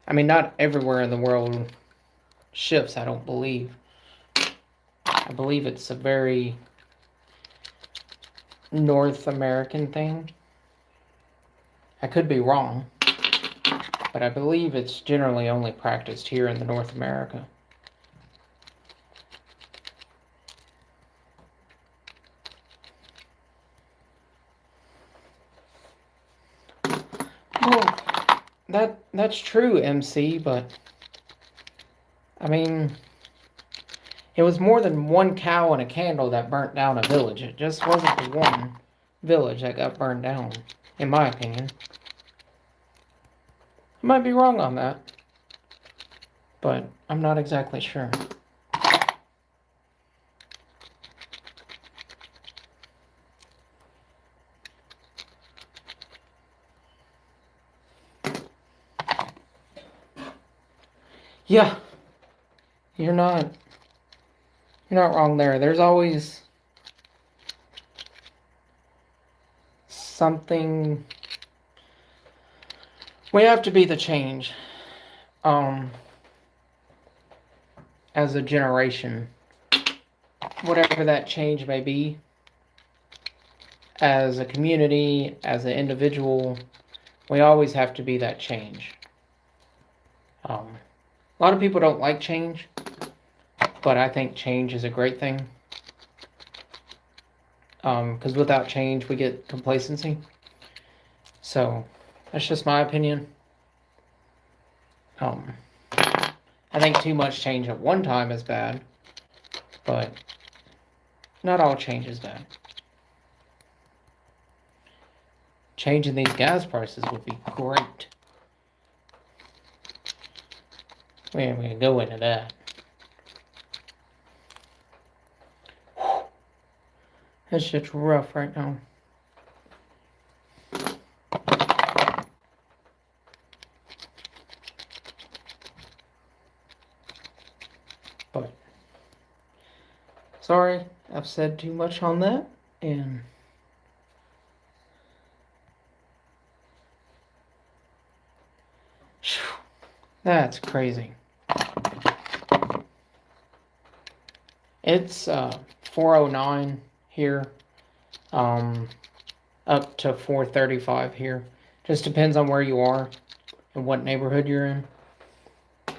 I mean, not everywhere in the world shifts, I don't believe. I believe it's a very North American thing. I could be wrong, but I believe it's generally only practiced here in the North America. Well, that's true, MC, but I mean, it was more than one cow and a candle that burnt down a village. It just wasn't the one village that got burned down, in my opinion. I might be wrong on that, but I'm not exactly sure. Yeah, you're not wrong there. There's always something. We have to be the change. As a generation, whatever that change may be, as a community, as an individual, we always have to be that change. A lot of people don't like change, but I think change is a great thing. Because without change, we get complacency. So, that's just my opinion. I think too much change at one time is bad, but not all change is bad. Changing these gas prices would be great. We ain't gonna go into that. That shit's rough right now. But sorry, I've said too much on that. And that's crazy. It's 409 here, up to 435 here. Just depends on where you are and what neighborhood you're in.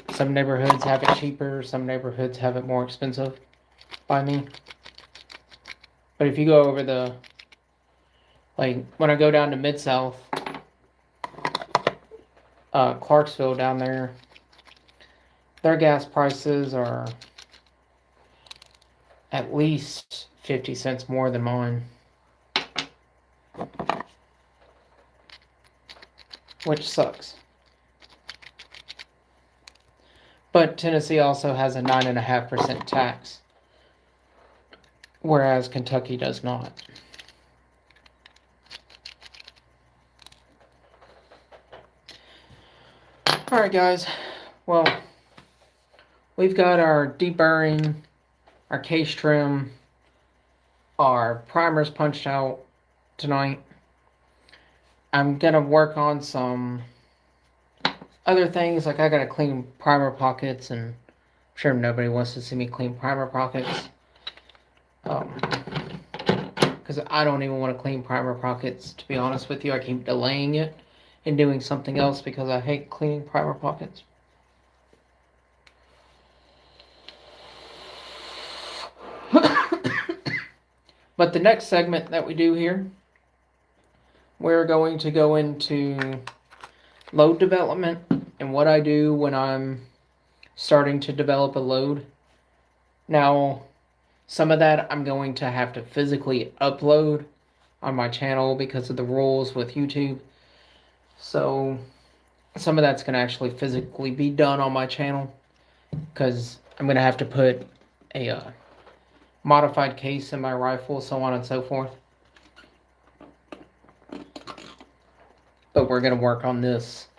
Some neighborhoods have it cheaper, some neighborhoods have it more expensive by me. But if you go over the, like when I go down to Mid-South, Clarksville down there, their gas prices are at least 50 cents more than mine. Which sucks. But Tennessee also has a 9.5% tax, whereas Kentucky does not. Alright guys, well, we've got our deburring, our case trim, our primers punched out tonight. I'm gonna work on some other things, like I gotta clean primer pockets, and I'm sure nobody wants to see me clean primer pockets. Because I don't even want to clean primer pockets, to be honest with you. I keep delaying it and doing something else because I hate cleaning primer pockets. But the next segment that we do here, we're going to go into load development and what I do when I'm starting to develop a load. Now, some of that I'm going to have to physically upload on my channel because of the rules with YouTube. So some of that's going to actually physically be done on my channel because I'm going to have to put a modified case in my rifle, so on and so forth. But we're going to work on this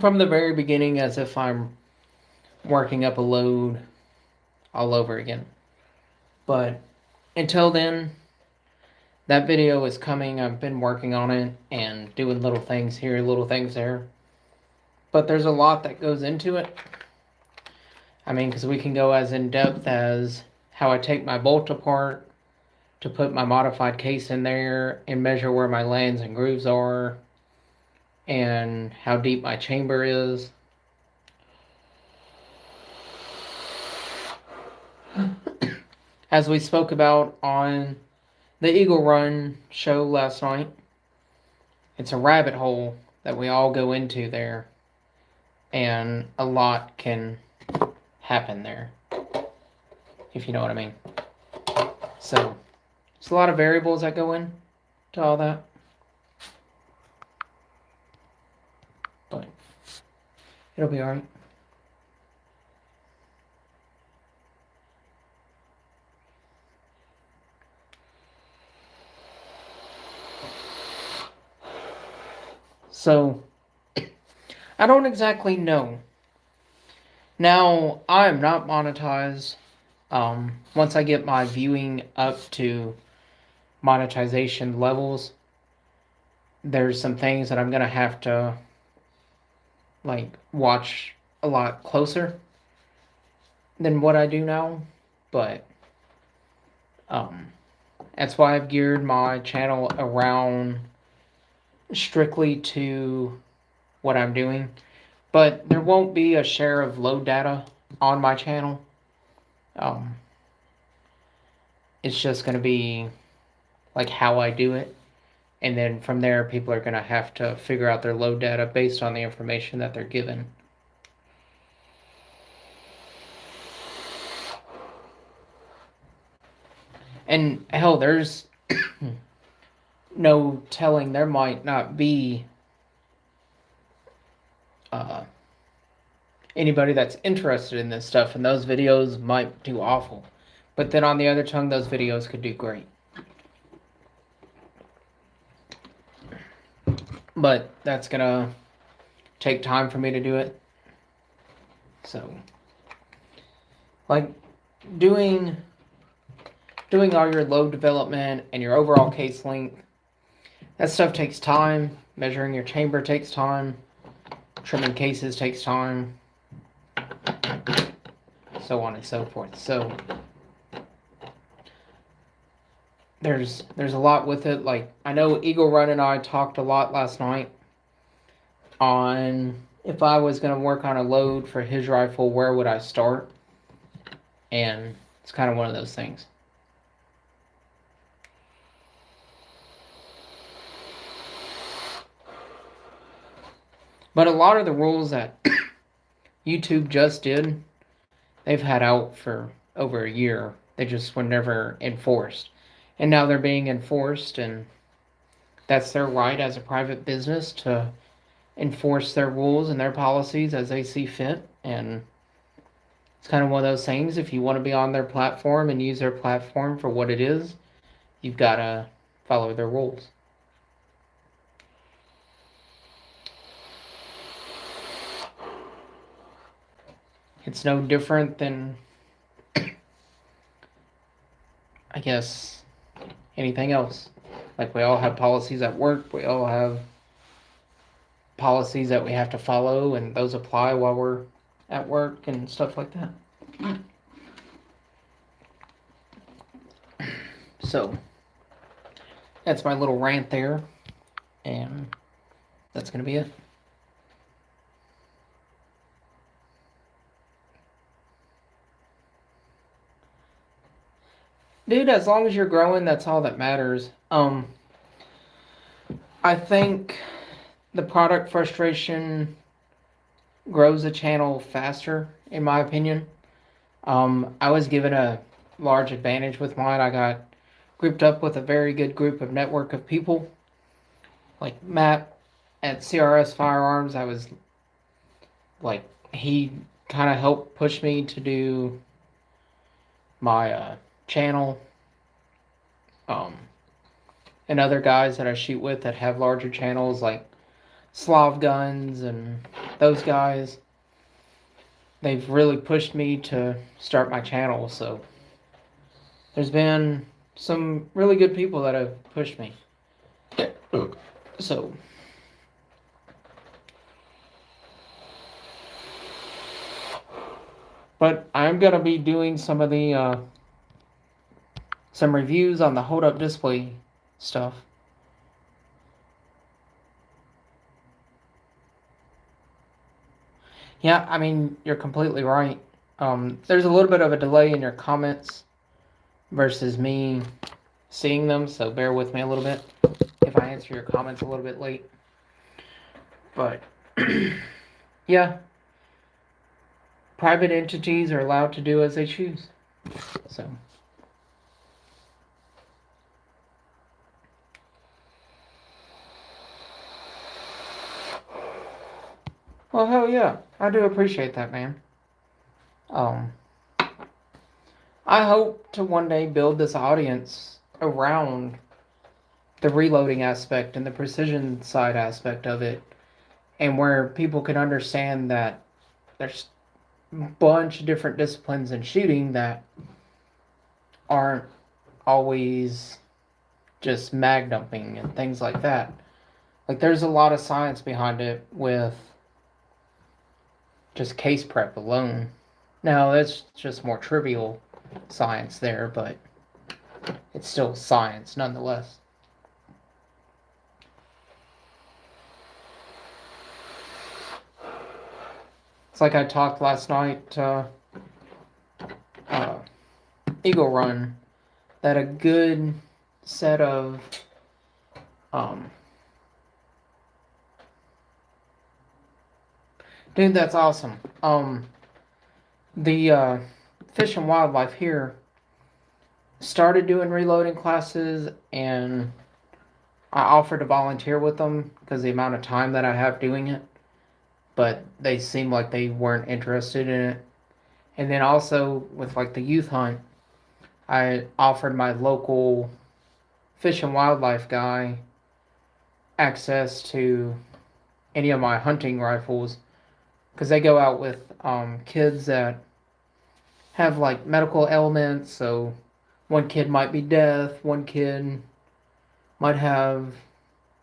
from the very beginning as if I'm working up a load all over again. But until then, that video is coming. I've been working on it and doing little things here, little things there. But there's a lot that goes into it. I mean, because we can go as in-depth as how I take my bolt apart to put my modified case in there and measure where my lands and grooves are and how deep my chamber is. As we spoke about on the Eagle Run show last night, it's a rabbit hole that we all go into there, and a lot can happen there, if you know what I mean. So, there's a lot of variables that go in to all that. But it'll be alright. So, I don't exactly know. Now, I'm not monetized. Once I get my viewing up to monetization levels, there's some things that I'm going to have to watch a lot closer than what I do now. But that's why I've geared my channel around strictly to what I'm doing. But there won't be a share of load data on my channel. It's just going to be like how I do it. And then from there, people are going to have to figure out their load data based on the information that they're given. And hell, there's no telling, there might not be anybody that's interested in this stuff, and those videos might do awful. But then on the other tongue, those videos could do great. But that's gonna take time for me to do it. So, like, doing doing all your load development and your overall case length. That stuff takes time. Measuring your chamber takes time. Trimming cases takes time. So on and so forth. So there's a lot with it. Like, I know Eagle Run and I talked a lot last night on if I was going to work on a load for his rifle, where would I start? And it's kind of one of those things. But a lot of the rules that YouTube just did, they've had out for over a year. They just were never enforced. And now they're being enforced, and that's their right as a private business to enforce their rules and their policies as they see fit. And it's kind of one of those things, if you want to be on their platform and use their platform for what it is, you've got to follow their rules. It's no different than, I guess, anything else. Like, we all have policies at work, we all have policies that we have to follow, and those apply while we're at work and stuff like that. So, that's my little rant there, and that's going to be it. Dude, as long as you're growing, that's all that matters. I think the product frustration grows a channel faster, in my opinion. I was given a large advantage with mine. I got grouped up with a very good network of people. Like Matt at CRS Firearms, I was like, he kind of helped push me to do my channel. And other guys that I shoot with that have larger channels, like Slav Guns and those guys, they've really pushed me to start my channel. So there's been some really good people that have pushed me. So but I'm gonna be doing some of the some reviews on the hold-up display stuff. Yeah, I mean, you're completely right. There's a little bit of a delay in your comments versus me seeing them, so bear with me a little bit if I answer your comments a little bit late. But, yeah, private entities are allowed to do as they choose. So. Well, hell yeah. I do appreciate that, man. I hope to one day build this audience around the reloading aspect and the precision side aspect of it, and where people can understand that there's a bunch of different disciplines in shooting that aren't always just mag dumping and things like that. Like, there's a lot of science behind it with just case prep alone. Now, that's just more trivial science there, but it's still science nonetheless. It's like I talked last night, Eagle Run, that a good set of dude, that's awesome. The Fish and Wildlife here started doing reloading classes, and I offered to volunteer with them because the amount of time that I have doing it, but they seemed like they weren't interested in it. And then also with like the youth hunt, I offered my local Fish and Wildlife guy access to any of my hunting rifles, because they go out with kids that have like medical ailments, so One kid might be deaf, one kid might have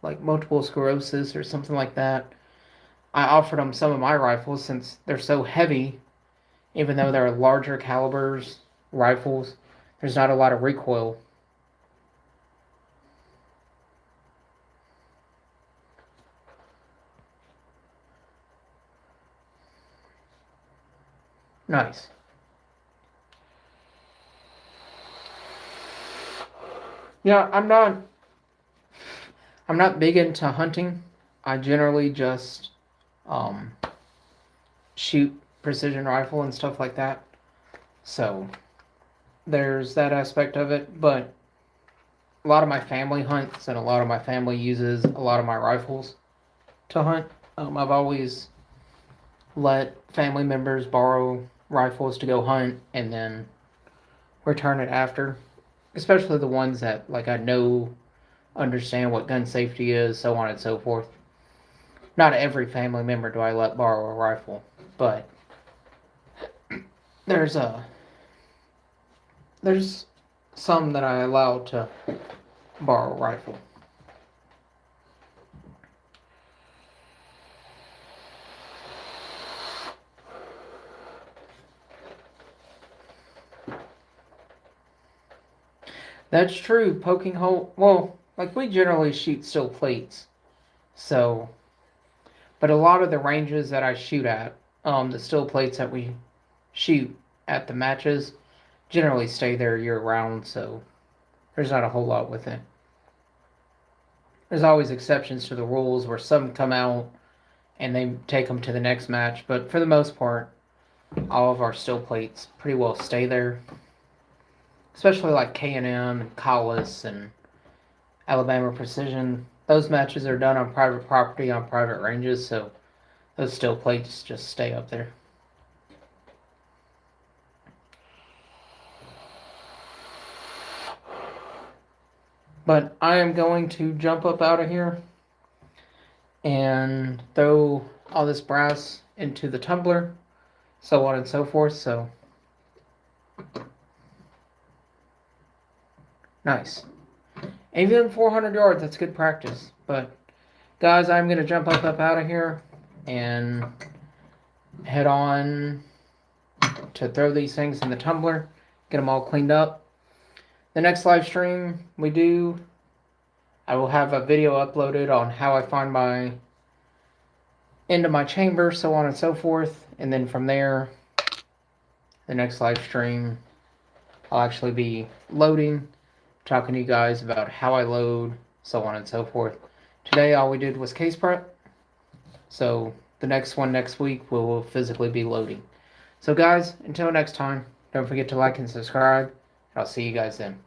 like multiple sclerosis or something like that. I offered them some of my rifles since they're so heavy, even though they're larger calibers rifles, there's not a lot of recoil. Nice. Yeah, I'm not big into hunting. I generally just um, shoot precision rifle and stuff like that. So there's that aspect of it, but a lot of my family hunts and a lot of my family uses a lot of my rifles to hunt. I've always let family members borrow rifles to go hunt and then return it after, especially the ones that like I know understand what gun safety is, so on and so forth. Not every family member do I let borrow a rifle, but there's there's some that I allow to borrow a rifle. That's true. Poking hole. Well, like we generally shoot steel plates, so. But a lot of the ranges that I shoot at, the steel plates that we shoot at the matches, generally stay there year round. So there's not a whole lot with it. There's always exceptions to the rules where some come out and they take them to the next match, but for the most part, all of our steel plates pretty well stay there. Especially like K&M and Collis and Alabama Precision. Those matches are done on private property on private ranges, so those steel plates just stay up there. But I am going to jump up out of here and throw all this brass into the tumbler, so on and so forth. So nice. Even 400 yards, that's good practice. But guys, I'm going to jump up out of here and head on to throw these things in the tumbler, get them all cleaned up. The next live stream we do, I will have a video uploaded on how I find my end of my chamber, so on and so forth. And then from there, the next live stream, I'll actually be loading, talking to you guys about how I load, so on and so forth. Today, all we did was case prep. So the next one next week, we will physically be loading. So guys, until next time, don't forget to like and subscribe. I'll see you guys then.